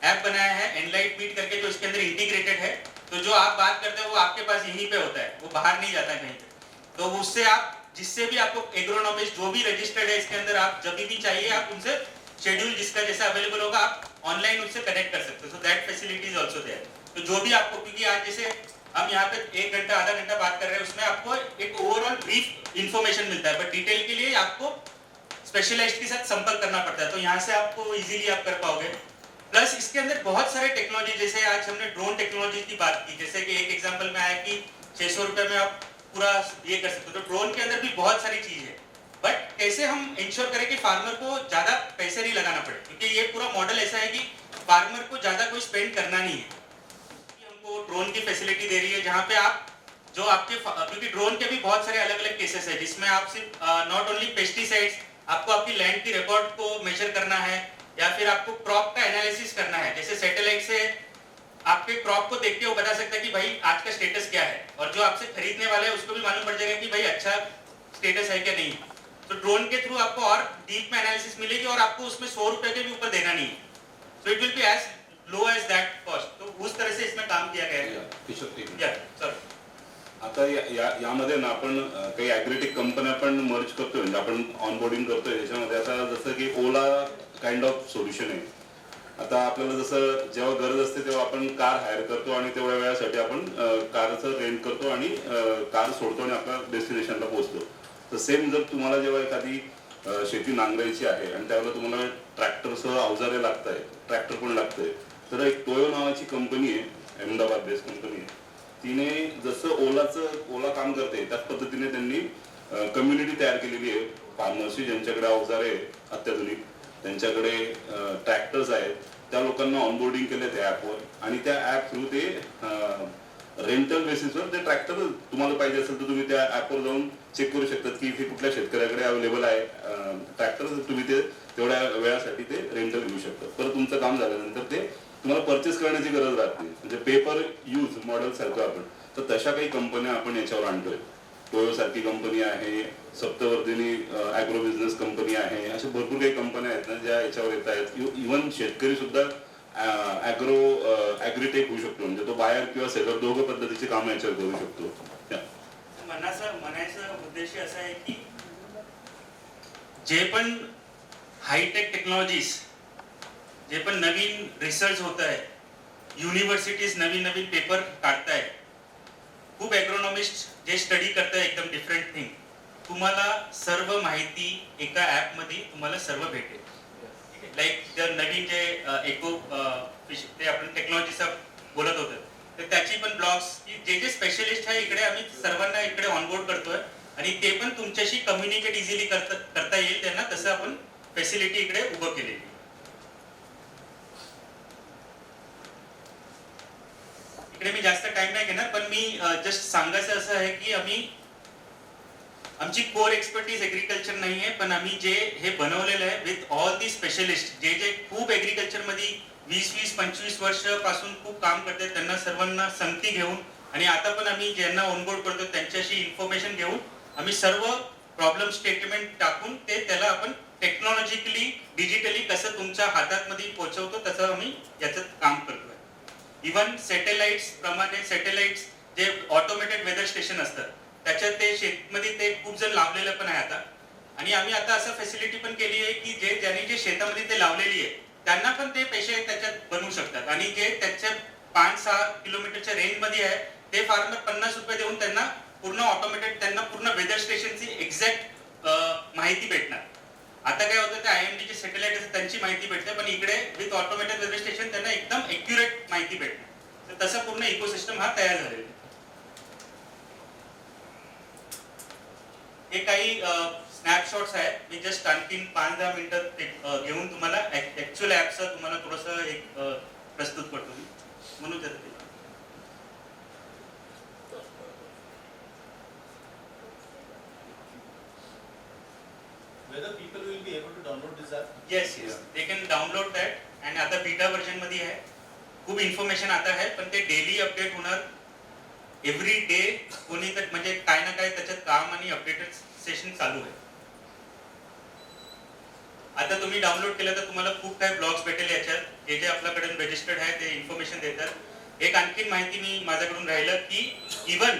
ऐप बनाया है एनलाइट बीट करके, जो इसके अंदर इंटीग्रेटेड है। तो जो आप बात करते हो वो आपके पास यहीं पे होता है, वो बाहर नहीं जाता है कहीं पे। तो उससे आप, जिससे भी आपको एग्रोनॉमिस्ट जो भी रजिस्टर्ड है इसके अंदर, आप जब भी चाहिए आप उनसे शेड्यूल जिसका जैसा अवेलेबल होगा आप ऑनलाइन उनसे कनेक्ट कर सकते हो। So that facility is also there. तो जो भी आपको, क्योंकि आज जैसे हम यहाँ पे 1 घंटा आधा घंटा बात कर रहे हैं, उसमें आपको एक ओवरऑल ब्रीफ इंफॉर्मेशन मिलता है, बट डिटेल के लिए आपको स्पेशलाइस्ट के साथ संपर्क करना पड़ता है। तो यहाँ से आपको इजीली आप कर पाओगे। प्लस इसके अंदर बहुत सारे टेक्नोलॉजी, जैसे आज हमने ड्रोन टेक्नोलॉजी की बात की, जैसे कि एक एग्जांपल में आया कि 600 रुपए में आप पूरा ये कर सकते हो। तो ड्रोन के अंदर भी बहुत सारी चीज है, बट कैसे हम इंश्योर करें कि फार्मर को ज्यादा पैसे नहीं लगाना पड़े, क्योंकि ये पूरा मॉडल ऐसा है कि फार्मर को ज्यादा कोई स्पेंड करना नहीं है। हमको ड्रोन की फैसिलिटी दे रही है, जहाँ पे आप जो आपके, क्योंकि ड्रोन के भी बहुत सारे अलग अलग केसेस है, जिसमें आप सिर्फ नॉट ओनली पेस्टिसाइड्स, आपको आपकी लैंड की रिकॉर्ड को मेजर करना है, या फिर आपको क्रॉप का एनालिसिस करना है। जैसे सैटेलाइट से आपके क्रॉप को देख के वो बता सकता है कि भाई आज का स्टेटस क्या है, और जो आपसे खरीदने वाला है उसको भी मालूम पड़ जाएगा कि भाई अच्छा स्टेटस है क्या नहीं। तो ड्रोन के थ्रू आपको और डीप में एनालिसिस मिलेगी, और आपको उसमें 100 रुपए के भी ऊपर देना नहीं है। So it will be as low as that cost. तो उस तरह से इसमें काम किया गया है। सर आता यामध्ये ना आपण काही ॲग्रेटिक कंपन्या पण मर्ज करतोय, म्हणजे आपण ऑनबोर्डिंग करतोय याच्यामध्ये। आता जसं की ओला काइंड ऑफ सोल्युशन आहे। आता आपल्याला जसं जेव्हा गरज असते तेव्हा आपण कार हायर करतो आणि तेवढ्या वेळासाठी आपण कारचं रेंट करतो आणि कार सोडतो आणि आपल्या डेस्टिनेशनला पोहोचतो। तर सेम जर तुम्हाला जेव्हा एखादी शेती नांगरायची आहे आणि त्यावेळेला तुम्हाला ट्रॅक्टरसह अवजारे लागत आहे, ट्रॅक्टर पण लागतंय, तर एक टोयो नावाची कंपनी आहे, अहमदाबाद बेस्ड कंपनी आहे, तिने जसं ओला काम करते त्याच पद्धतीने त्यांनी कम्युनिटी तयार केलेली आहे फार्मर्सची, ज्यांच्याकडे अवजारे अत्याधुनिक, त्यांच्याकडे ट्रॅक्टर्स आहेत, त्या लोकांना ऑनबोर्डिंग केले त्या ॲपवर, आणि त्या ॲप थ्रू ते रेंटल बेसिसवर ते ट्रॅक्टर तुम्हाला पाहिजे असेल तर तुम्ही त्या ॲपवर जाऊन चेक करू शकतात की इथे कुठल्या शेतकऱ्याकडे अवेलेबल आहे ट्रॅक्टर, तुम्ही ते तेवढ्या वेळासाठी ते रेंटल घेऊ शकता। परत तुमचं काम झाल्यानंतर ते तुम्हाला परचेस करण्याची गरज राहत नाही, म्हणजे पेपर यूज मॉडेल सारखं आपण। तर तशा काही कंपन्या आपण याच्यावर आणतोय। टोयो सारखी कंपनी आहे, सप्तवर्धिनी ॲग्रो बिझनेस कंपनी आहे, अशा भरपूर काही कंपन्या आहेत ना ज्या याच्यावर येत आहेत। इव्हन शेतकरी सुद्धा ॲग्रीटेक होऊ शकतो, म्हणजे तो बायर किंवा सेलर दोघं पद्धतीची कामं याच्यावर करू शकतो। म्हणायचा उद्देश असा आहे की जे पण हायटेक टेक्नॉलॉजीज, जे पण नवीन रिसर्च होत आहे, युनिव्हर्सिटीज नवीन नवीन पेपर काढताय, खूप एग्रोनॉमिस्ट जे स्टडी करताय एकदम डिफरंट थिंग, तुम्हाला सर्व माहिती एका ॲप मध्ये तुम्हाला सर्व भेटेल। लाईक जर नवीन जे इको ते आपण टेक्नॉलॉजीचा बोलत होतो, तर त्याची पण ब्लॉग्स, जे जे स्पेशलिस्ट आहे इकडे आम्ही सर्वांना इकडे ऑनबोर्ड करतोय, आणि ते पण तुमच्याशी कम्युनिकेट इझिली करता येईल त्यांना, तसं आपण फॅसिलिटी इकडे उभं केलेली। इकडे मी जास्त टाइम नाही घेणार, पण मी जस्ट सांगायचं असं आहे की आमची कोर एक्सपर्टीज एग्रीकल्चर नाही आहे, पण आम्ही जे हे बनवलेलं आहे विथ ऑल दी स्पेशलिस्ट, जे जे खूप एग्रीकल्चर मध्ये 20-25 वर्ष पासून खूप काम करतात, त्यांना सर्वांना संगती घेऊन आणि आता पण आम्ही ज्यांना ऑनबोर्ड करतो त्यांच्याशी इन्फॉर्मेशन घेऊन आम्ही सर्व प्रॉब्लेम स्टेटमेंट टाकून ते त्याला आपण टेक्नॉलॉजिकली डिजिटली कसं तुमच्या हातात मध्ये पोहोचवतो तसं आम्ही याचं काम करतोय. इव्हन सॅटेलाइट्स प्रमाणे सॅटेलाइट्स जे ऑटोमेटेड वेदर स्टेशन असतात त्याच्यात ते शेतमध्ये ते खूप जण लावलेलं पण आहे आता. आणि आम्ही आता असं फॅसिलिटी पण केली आहे की ज्यांनी जे शेतामध्ये ते लावलेली आहे त्यांना पण ते पैसे त्याच्यात बनवू शकतात. आणि जे त्याच्या 5-6 किलोमीटरच्या रेंज मध्ये आहे ते फार्मर 50 रुपये देऊन त्यांना पूर्ण ऑटोमेटेड त्यांना पूर्ण वेदर स्टेशनची एक्झॅक्ट माहिती भेटणार. आता काय होतं ते IMD चे सॅटेलाइट असतात त्यांची माहिती भेटते पण इकडे विथ ऑटोमेटेड वेदर स्टेशन त्यांना एकदम एक्युरेट माहिती भेटणार. तर तसा पूर्ण इकोसिस्टम हा तयार झालेला आहे. हे काही स्नॅपशॉट्स आहेत. मी जस्ट आणखीन 5-10 मिनिटं घेऊन तुम्हाला ऍक्च्युअल ऍपचं तुम्हाला थोडंसं एक प्रस्तुत करतो मी म्हणून त्याचं ते. Whether people will be able to download this app? Yes, they can download that. आणि आता बीटा व्हर्जन मध्ये आहे. खूप इन्फॉर्मेशन आता आहे पण ते डेली अपडेट होणार. एव्हरी डे कोणी तर म्हणजे काय ना काय त्याच्यात काम आणि अपडेटेड सेशन चालू आहे. आता तुम्ही डाउनलोड केलं तर तुम्हाला खूप काही ब्लॉग्स भेटेल याच्यात. हे जे आपल्याकडे रजिस्टर्ड आहे ते इन्फॉर्मेशन देतात. एक आणखीन माहिती मी माझ्याकडून राहिलं की इव्हन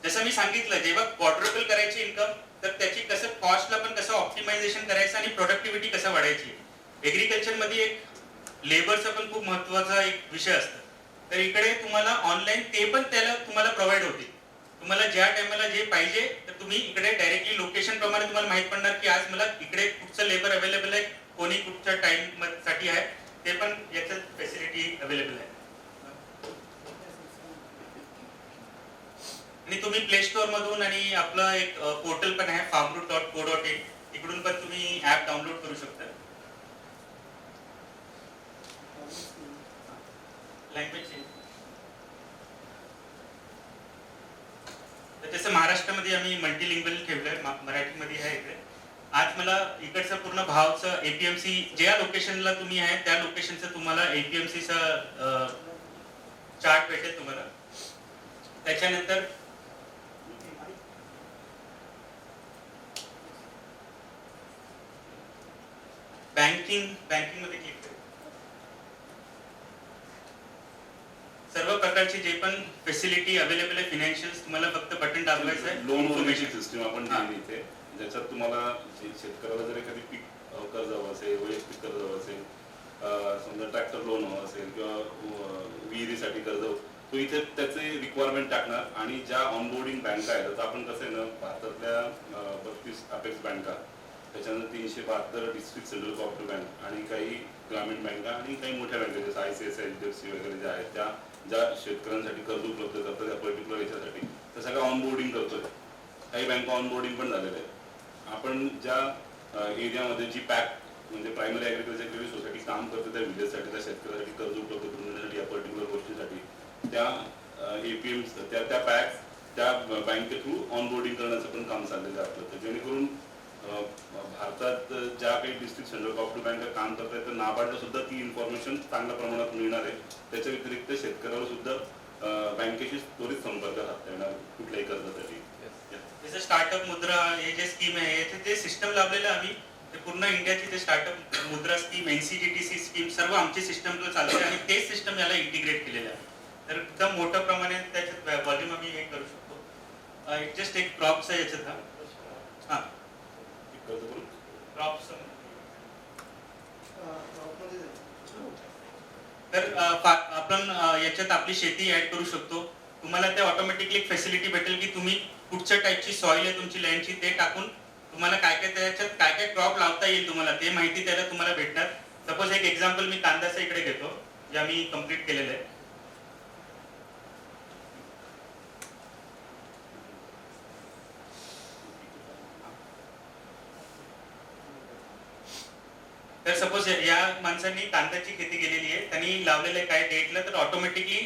जसं मी सांगितलं जेव्हा क्वाड्रुपल करायची इन्कम तर त्याची कसं कॉस्टला पण कसं ऑप्टिमायझेशन करायचं आणि प्रोडक्टिव्हिटी कसं वाढायची. एग्रीकल्चर मध्ये एक लेबरचा पण खूप महत्त्वाचा एक विषय असतो. तर इकडे तुम्हाला ऑनलाईन ते पण त्याला तुम्हाला प्रोव्हाइड होते. तुम्हाला ज्या टायमाला जे पाहिजे तर तुम्ही इकडे डायरेक्टली लोकेशन प्रमाणे तुम्हाला माहित पडणार की आज मला इकडे कुठचं लेबर अवेलेबल आहे कोणी कुठच्या टाइम साठी आहे ते पण याच्यात फॅसिलिटी अवेलेबल आहे. आणि तुम्ही प्ले स्टोअर मधून आणि आपलं एक पोर्टल पण आहे farmroot.co.in इकडून पण तुम्ही ऍप डाउनलोड करू शकता. लँग्वेज तर तसं महाराष्ट्रामध्ये आम्ही मल्टीलिंग्वल ठेवलंय. मराठीमध्ये आहे इकडे. आज मला इकडचं पूर्ण भावचं APMC ज्या लोकेशनला तुम्ही आहे त्या लोकेशनचं तुम्हाला APMCचा चार्ट भेटेल तुम्हाला. त्याच्यानंतर बँकिंग मध्ये क्लिक करू. सर्व प्रकारची जे पण फॅसिलिटी अवेलेबल आहे फायनान्शियल तुम्हाला फक्त बटन दाबवायचं आहे. लोन वगैरेची सिस्टीम आपण दिली इथे ज्याच्यात तुम्हाला शेतकऱ्याला जर एखादी पीक कर्ज हवं असेल वैयक्तिक कर्ज हवं असेल समजा ट्रॅक्टर लोन हवं असेल किंवा विहिरीसाठी कर्ज तो इथे त्याचे रिक्वायरमेंट टाकणार. आणि ज्या ऑनबोर्डिंग बँका आहेत आता आपण कसं आहे ना भारतातल्या 32 अपेक्स बँका त्याच्यानंतर 372 डिस्ट्रिक्ट सेंट्रल कोऑपरेटिव्ह बँक आणि काही ग्रामीण बँका आणि काही मोठ्या बँका जसं ICICI HDFC वगैरे ज्या आहेत त्या ज्या शेतकऱ्यांसाठी कर्ज उपलब्ध करतात त्या पर्टिक्युलर याच्यासाठी तर सगळं ऑनबोर्डिंग करतोय. काही बँका ऑनबोर्डिंग पण झालेल्या आहेत. आपण ज्या एरियामध्ये जी पॅक म्हणजे प्रायमरी ॲग्रिकल्चर क्रेडिट सोसायटी काम करते त्या विलेजसाठी त्या शेतकऱ्यासाठी कर्ज उपलब्ध करून देण्यासाठी या पर्टिक्युलर गोष्टीसाठी त्या APM त्या पॅक त्या बँके थ्रू ऑनबोर्डिंग करण्याचं पण काम चाललेलं आहे आपलं. तर जेणेकरून भारतात ज्या काही डिस्ट्रिक्ट सेंट्रल कोऑपरेटिव्ह बँका काम करत आहेत तर नाबार्डला सुद्धा ती इन्फॉर्मेशन चांगल्या प्रमाणात मिळणार आहे. त्याच्या व्यतिरिक्त शेतकऱ्याला सुद्धा बँकेशी त्वरित संपर्क साधता येणार कुठल्याही कर्जासाठी. जसं स्टार्टअप मुद्रा हे जे स्कीम आहे याचे जे सिस्टम लावलेलं आम्ही ते पूर्ण इंडियाची ते स्टार्टअप मुद्रा स्कीम NCGTC स्कीम सर्व आमची सिस्टमला चालते आणि तेच सिस्टम याला इंटिग्रेट केलेलं आहे. तर एकदम मोठ्या प्रमाणात त्याच्यात व्हॉल्यूम आम्ही हे करू शकतो. जस्ट एक क्रॉपचं याच्यात हां क्रॉप्स तर आपण याच्यात आपली शेती ऍड करू शकतो. तुम्हाला ते ऑटोमॅटिकली एक फॅसिलिटी भेटेल की तुम्ही कुठच्या टाईपची सॉइल आहे तुमची लँडची ते टाकून तुम्हाला काय काय त्याच्यात काय काय क्रॉप लावता येईल तुम्हाला ते माहिती त्याला तुम्हाला भेटणार. सपोज एक एक्झाम्पल मी कांद्याचं इकडे घेतो जे आम्ही कम्प्लीट केलेलं आहे. तर सपोज या माणसांनी कांद्याची खेती केलेली आहे त्यांनी लावलेलं काय डेटला तर ऑटोमॅटिकली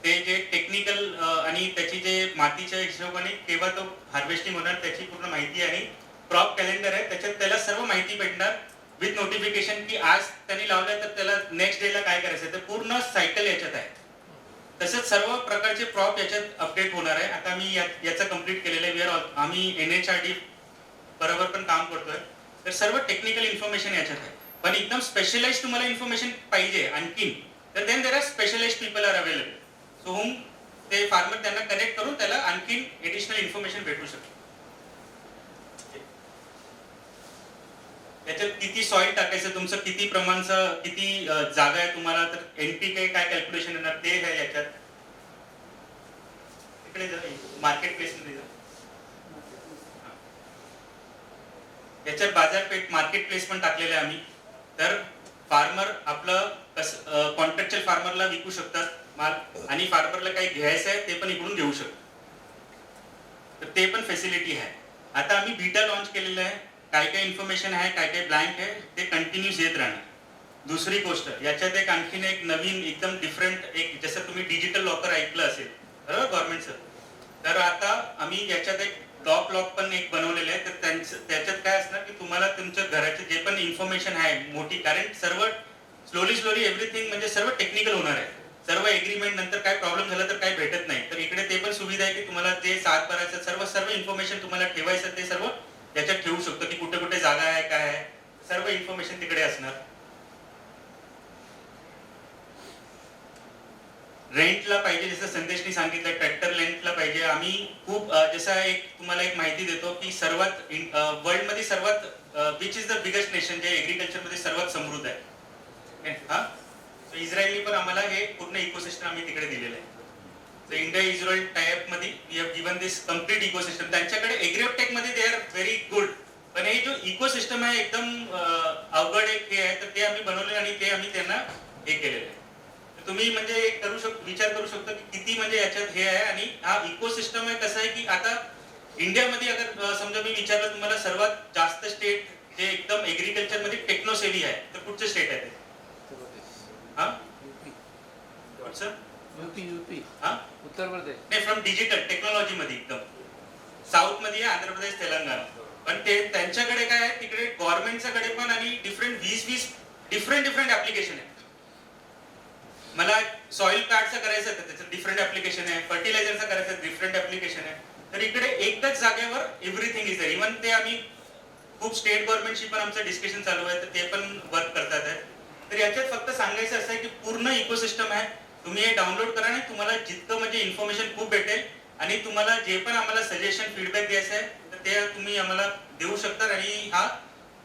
ते जे टेक्निकल आणि त्याची जे मातीच्या हिशोबाने केव्हा तो हार्वेस्टिंग होणार त्याची पूर्ण माहिती आणि क्रॉप कॅलेंडर आहे त्याच्यात त्याला सर्व माहिती भेटणार विथ नोटिफिकेशन की आज त्यांनी लावलं तर त्याला नेक्स्ट डेला काय करायचं तर पूर्ण सायकल याच्यात आहे. तसंच सर्व प्रकारचे प्रॉप याच्यात अपडेट होणार आहे. आता मी याचं कम्प्लीट केलेलं आहे. आम्ही NHRD बरोबर पण काम करतोय. तर सर्व टेक्निकल इन्फॉर्मेशन याच्यात आहे. पण एकदम स्पेशलाइज तुम्हाला इन्फॉर्मेशन पाहिजे आणखीन, तर then there are specialise people are available. So home ते फार्मर त्यांना कनेक्ट करून त्याला आणखीन एडिशनल इन्फॉर्मेशन भेटू शकते. याच्यात किती सॉइल टाकायचं, तुमचं किती प्रमाणचं, किती जागा आहे तुम्हाला, तर NPK काय कॅल्क्युलेशन येणार ते आहे याच्यात. इकडे मार्केट प्लेस मध्ये जा. याच्यात बाजारपेठ मार्केट प्लेस पण टाकलेलं आहे आम्ही. तर फार्मर आपलं कसं कॉन्ट्रॅक्चुअल फार्मरला विकू शकतात माल, आणि फार्मरला काही घ्यायचं आहे ते पण इकडून घेऊ शकतात. तर ते पण फॅसिलिटी आहे. आता आम्ही बीटा लॉन्च केलेलं आहे. काय काय इन्फॉर्मेशन आहे, काय काय ब्लँक आहे, ते कंटिन्यूस येत राहणार. दुसरी गोष्ट याच्यात एक आणखीन एक नवीन एकदम डिफरंट एक, जसं तुम्ही डिजिटल लॉकर ऐकलं असेल बरोबर गव्हर्नमेंटचं, तर आता आम्ही याच्यात एक लॉक पण एक बनवलेलं आहे. तर त्याच्यात काय असणार की तुम्हाला तुमच्या घराचे जे पण इन्फॉर्मेशन आहे मोठी, कारण सर्व स्लोली एव्हरीथिंग म्हणजे सर्व टेक्निकल होणार आहे. सर्व एग्रीमेंट नंतर काय प्रॉब्लेम झाला तर काय भेटत नाही. तर इकडे ते पण सुविधा आहे की तुम्हाला जे सातबाराचं सर्व इन्फॉर्मेशन तुम्हाला ठेवायचं ते सर्व याच्यात ठेवू शकतो, की कुठे कुठे जागा आहे, काय आहे, सर्व इन्फॉर्मेशन तिकडे असणार. रेंटला पाहिजे, जसं संदेशनी सांगितलं ट्रॅक्टर रेंटला पाहिजे. आम्ही खूप जसं एक तुम्हाला एक माहिती देतो की सर्वात वर्ल्ड मध्ये सर्वात which is the biggest nation जे एग्रीकल्चर मध्ये सर्वात समृद्ध आहे. हा, इस्रायलनी पण आम्हाला हे पूर्ण इकोसिस्टम आम्ही तिकडे दिलेलं आहे. इंडिया इस्रायल टायअप मध्ये we have given this complete ecosystem. त्यांच्याकडे एग्रीटेक मध्ये दे आर व्हेरी गुड, पण हे जो इकोसिस्टम आहे एकदम अवघड एक हे आहे. तर ते आम्ही बनवले आणि ते आम्ही त्यांना हे केलेलं आहे. तुम्ही म्हणजे एक विचार करू शकता की किती म्हणजे याच्यात हे आहे. आणि हा इकोसिस्टम आहे कसं आहे की आता इंडियामध्ये अगर समजा मी विचारलं तुम्हाला सर्वात जास्त स्टेट जे एकदम एग्रीकल्चर मध्ये टेक्नोसेव्ही आहे, तर कुठचं स्टेट आहे ते? हा, कुठचं? यूपी हा, उत्तर प्रदेश नाही, फ्रॉम डिजिटल टेक्नॉलॉजी मध्ये एकदम साऊथ मध्ये आंध्र प्रदेश, तेलंगणा. पण ते त्यांच्याकडे काय आहे, तिकडे गव्हर्नमेंटच्याकडे पण आणि डिफरंट 20 डिफरंट ऍप्लिकेशन आहे. मला सॉइल कार्डचं करायचं आहे तर त्याचं डिफरंट ऍप्लिकेशन आहे, फर्टिलायझरचं करायचं आहे डिफरंट ऍप्लिकेशन आहे. तर इकडे एकच जागेवर एव्हरीथिंग इज देयर. इव्हन ते आम्ही खूप स्टेट गव्हर्नमेंटशी पण आमचं डिस्कशन चालू आहे, तर ते पण वर्क करतात आहे. तर याच्यात फक्त सांगायचं असं आहे की पूर्ण इकोसिस्टम आहे. तुम्ही हे डाउनलोड करा आणि तुम्हाला जितकं म्हणजे इन्फॉर्मेशन खूप भेटेल. आणि तुम्हाला जे पण आम्हाला सजेशन फीडबॅक द्यायचं आहे तर ते तुम्ही आम्हाला देऊ शकता. आणि हा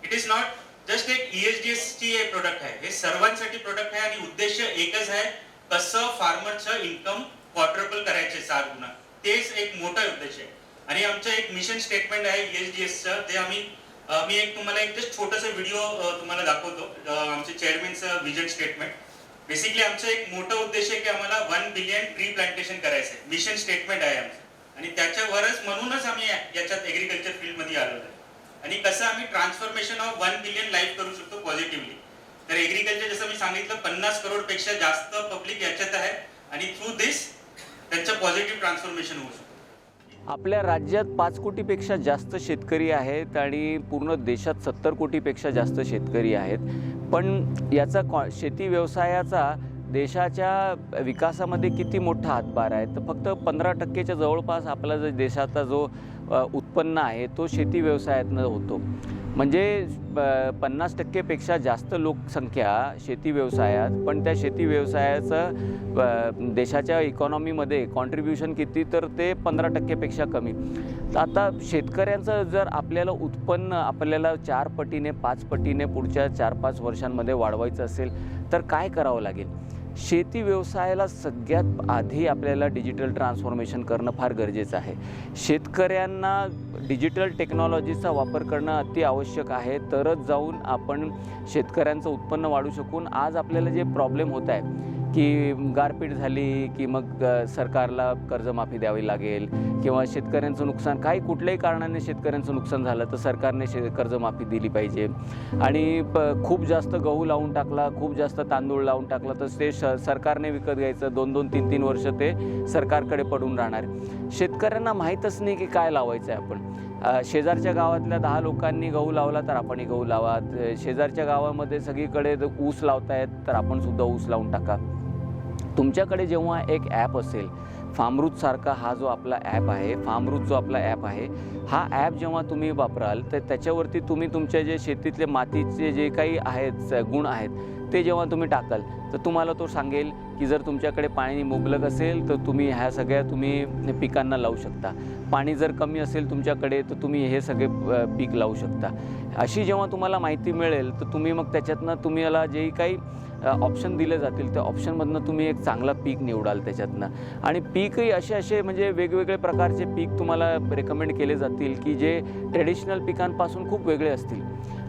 इट इज नॉट जस्ट एक ESDS ची प्रोडक्ट आहे, हे सर्वांसाठी प्रोडक्ट आहे. आणि उद्देश एकच आहे, कसं फार्मरचं इन्कम क्वाड्रपल करायचे 7 गुणा. तेच एक मोठा उद्देश आहे. आणि आमचं एक मिशन स्टेटमेंट आहे ESDSचं, ते मी एक तुम्हाला एक जस्ट छोटासा व्हिडिओ तुम्हाला दाखवतो. आमचे चेअरमॅनचं विजन स्टेटमेंट. बेसिकली आमचं एक मोठा उद्देश आहे की आम्हाला 1 बिलियन ट्री प्लांटेशन करायचं आहे. मिशन स्टेटमेंट आहे आमचं. आणि त्याच्यावरच म्हणूनच आम्ही याच्यात एग्रीकल्चर फील्ड मध्ये आलो आहे. आणि कसं आम्ही ट्रान्सफॉर्मेशन ऑफ 1 बिलियन लाईफ करू शकतो पॉझिटिव्हली. तर एग्रीकल्चर जसं मी सांगितलं 50 करोड पेक्षा जास्त पब्लिक याच्यात आहे. आणि थ्रू दिस त्यांचं पॉझिटिव्ह ट्रान्सफॉर्मेशन होऊ शकतं. आपल्या राज्यात 5 कोटीपेक्षा जास्त शेतकरी आहेत आणि पूर्ण देशात 70 कोटीपेक्षा जास्त शेतकरी आहेत. पण याचा शेती व्यवसायाचा देशाच्या विकासामध्ये किती मोठा हातभार आहे, तर फक्त 15% जवळपास आपला जो देशाचा जो उत्पन्न आहे तो शेती व्यवसायातनं होतो. म्हणजे 50%पेक्षा जास्त लोकसंख्या शेती व्यवसायात, पण त्या शेती व्यवसायाचं देशाच्या इकॉनॉमीमध्ये कॉन्ट्रीब्युशन किती, तर ते 15%पेक्षा कमी. तर आता शेतकऱ्यांचं जर आपल्याला उत्पन्न आपल्याला 4 पटीने 5 पटीने पुढच्या 4-5 वर्षांमध्ये वाढवायचं असेल तर काय करावं लागेल? शेती व्यवसायाला सगळ्यात आधी आपल्याला डिजिटल ट्रान्सफॉर्मेशन करणं फार गरजेचं आहे. शेतकऱ्यांना डिजिटल टेक्नॉलॉजीचा वापर करणं अति आवश्यक आहे, तरच जाऊन आपण शेतकऱ्यांचं उत्पन्न वाढू शकून. आज आपल्याला जे प्रॉब्लेम होत आहे की गारपीट झाली की मग सरकारला कर्जमाफी द्यावी लागेल किंवा शेतकऱ्यांचं नुकसान काही कुठल्याही कारणाने शेतकऱ्यांचं नुकसान झालं तर सरकारने कर्जमाफी दिली पाहिजे. आणि खूप जास्त गहू लावून टाकला, खूप जास्त तांदूळ लावून टाकला तर ते सरकारने विकत घ्यायचं, 2-2, 3-3 वर्ष ते सरकारकडे पडून राहणार. शेतकऱ्यांना माहीतच नाही की काय लावायचं आहे. आपण शेजारच्या गावातल्या 10 लोकांनी गहू लावला तर आपणही गहू लावा. शेजारच्या गावामध्ये सगळीकडे ऊस लावतायत तर आपण सुद्धा ऊस लावून टाका. तुमच्याकडे जेव्हा एक ॲप असेल, फार्मरूटसारखा हा जो आपला ॲप आहे, फार्मरूट जो आपला ॲप आहे, हा ॲप जेव्हा तुम्ही वापराल तर त्याच्यावरती तुम्ही तुमच्या जे शेतीतले मातीचे जे काही आहेत गुण आहेत ते जेव्हा तुम्ही टाकाल तर तुम्हाला तो सांगेल की जर तुमच्याकडे पाणी मुबलक असेल तर तुम्ही ह्या सगळ्या तुम्ही पिकांना लावू शकता, पाणी जर कमी असेल तुमच्याकडे तर तुम्ही हे सगळे पीक लावू शकता. अशी जेव्हा तुम्हाला माहिती मिळेल तर तुम्ही मग त्याच्यातनं तुम्हाला जेही काही ऑप्शन दिले जातील त्या ऑप्शनमधनं तुम्ही एक चांगला पीक निवडाल त्याच्यातनं. आणि पीकही असे म्हणजे वेगवेगळे प्रकारचे पीक तुम्हाला रेकमेंड केले जातील की जे ट्रेडिशनल पिकांपासून खूप वेगळे असतील.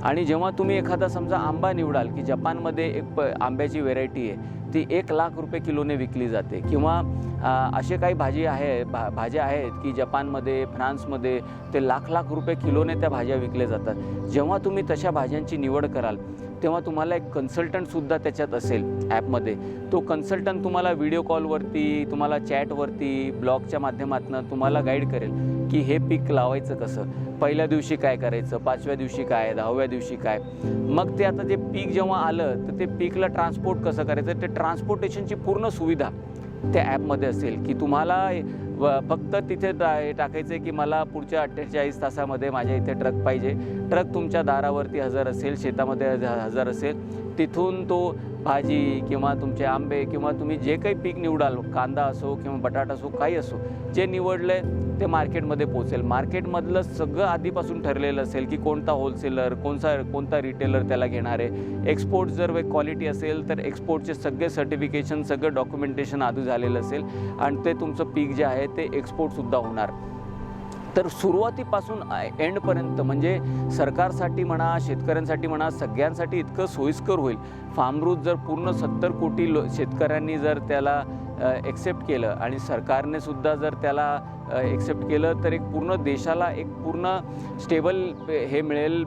आणि जेव्हा तुम्ही एखादा समजा आंबा निवडाल की जपानमध्ये एक आंब्याची व्हेरायटी आहे ती 1,00,000 रुपये किलोने विकली जाते, किंवा असे काही भाज्या आहेत की जपानमध्ये फ्रान्समध्ये ते लाख रुपये किलोने त्या भाज्या विकल्या जातात. जेव्हा तुम्ही तशा भाज्यांची निवड कराल तेव्हा तुम्हाला एक कन्सल्टंटसुद्धा त्याच्यात असेल ॲपमध्ये. तो कन्सल्टंट तुम्हाला व्हिडिओ कॉलवरती, तुम्हाला चॅटवरती, ब्लॉगच्या माध्यमातून तुम्हाला गाईड करेल की हे पीक लावायचं कसं, पहिल्या दिवशी काय करायचं, 5व्या दिवशी काय, 10व्या दिवशी काय. मग ते आता ते पीक जेव्हा आलं तर ते पीकला ट्रान्सपोर्ट कसं करायचं, ते ट्रान्सपोर्टेशनची पूर्ण सुविधा त्या ॲपमध्ये असेल की तुम्हाला फक्त तिथे टाकायचं आहे की मला पुढच्या 48 तासामध्ये माझ्या इथे ट्रक पाहिजे. ट्रक तुमच्या दारावरती हजर असेल, शेतामध्ये हजर असेल. तिथून तो भाजी किंवा तुमचे आंबे किंवा तुम्ही जे काही पीक निवडाल, कांदा असो किंवा बटाटा असो, काही असो, जे निवडलं आहे ते मार्केटमध्ये पोचेल. मार्केटमधलं सगळं आधीपासून ठरलेलं असेल की कोणता होलसेलर, कोणता रिटेलर त्याला घेणार आहे. एक्सपोर्ट जर क्वालिटी असेल तर एक्सपोर्टचे सगळे सर्टिफिकेशन, सगळं डॉक्युमेंटेशन आधी झालेलं असेल आणि ते तुमचं पीक जे आहे ते एक्सपोर्टसुद्धा होणार. तर सुरुवातीपासून एंडपर्यंत म्हणजे सरकारसाठी म्हणा, शेतकऱ्यांसाठी म्हणा, सगळ्यांसाठी इतकं सोयीस्कर होईल. फार्मरूट जर पूर्ण 70 कोटी शेतकऱ्यांनी जर त्याला एक्सेप्ट केलं आणि सरकारने सुद्धा जर त्याला एक्सेप्ट केलं तर एक पूर्ण देशाला एक पूर्ण स्टेबल हे मिळेल,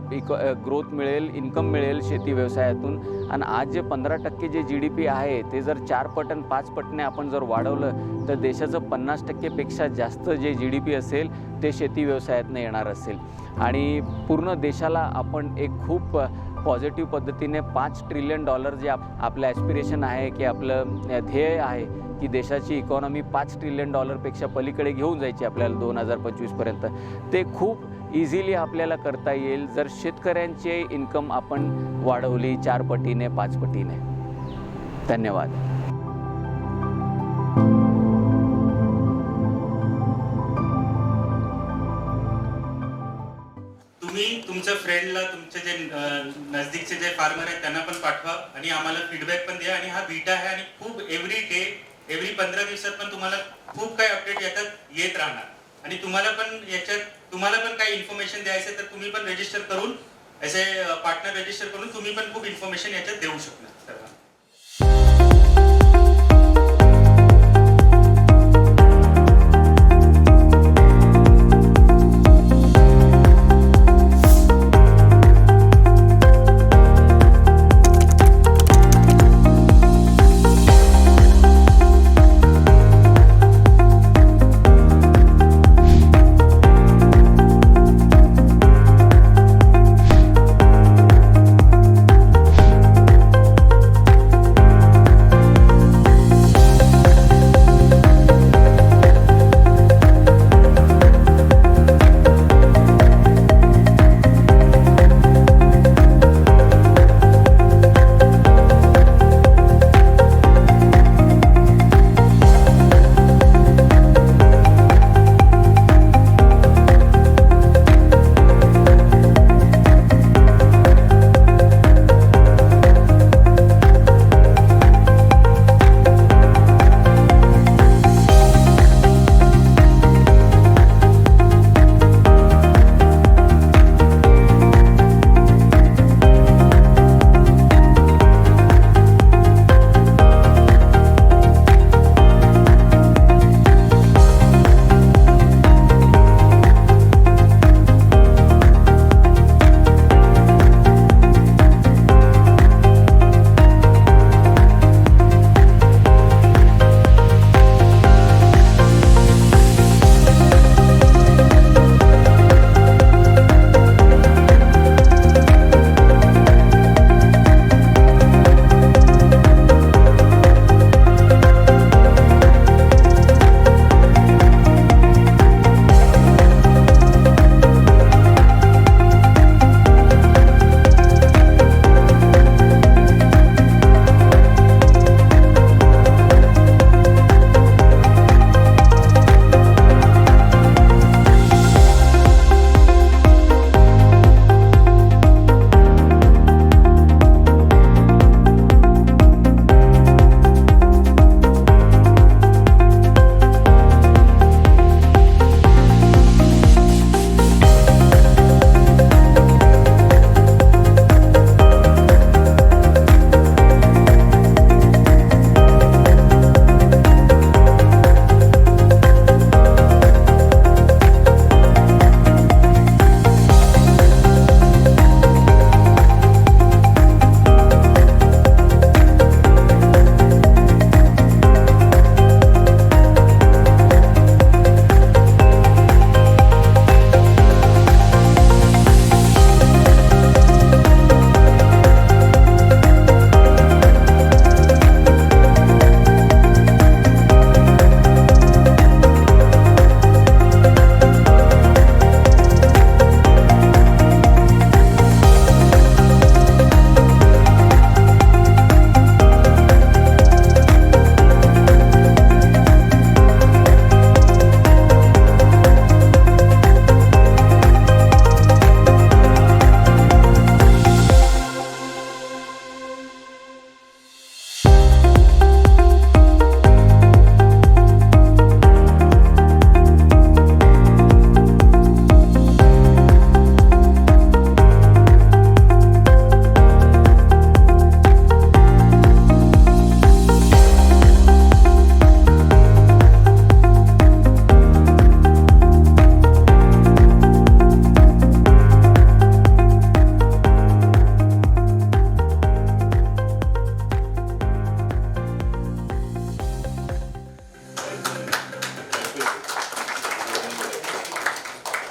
ग्रोथ मिळेल, इन्कम मिळेल शेती व्यवसायातून. आणि आज जे 15% जे GDP आहे ते जर 4 पट आणि 5 पटने आपण जर वाढवलं तर देशाचं 50%पेक्षा जास्त जे GDP असेल ते शेती व्यवसायातनं येणार असेल. आणि पूर्ण देशाला आपण एक खूप पॉझिटिव्ह पद्धतीने $5 ट्रिलियन जे आपलं ॲस्पिरेशन आहे की आपलं ध्येय आहे की देशाची इकॉनॉमी $5 ट्रिलियन पेक्षा पलीकडे घेऊन जायची आपल्याला 2025पर्यंत, ते खूप इझिली आपल्याला करता येईल जर शेतकऱ्यांचे इन्कम आपण वाढवली 4 पटीने 5 पटीने. धन्यवाद. तुम्ही तुमच्या फ्रेंडला, तुमचे जे नजदीकचे जे फार्मर आहेत त्यांना पण पाठवा आणि आम्हाला फीडबॅक पण द्या. आणि हा बीटा आहे आणि खूप एव्हरी 15 दिवसात पण तुम्हाला खूप काही अपडेट येत राहणार. आणि तुम्हाला पण काही इन्फॉर्मेशन द्यायचं तर तुम्ही पण रजिस्टर करून, असे पार्टनर रजिस्टर करून तुम्ही पण खूप इन्फॉर्मेशन याच्यात देऊ शकणार सर्वांना.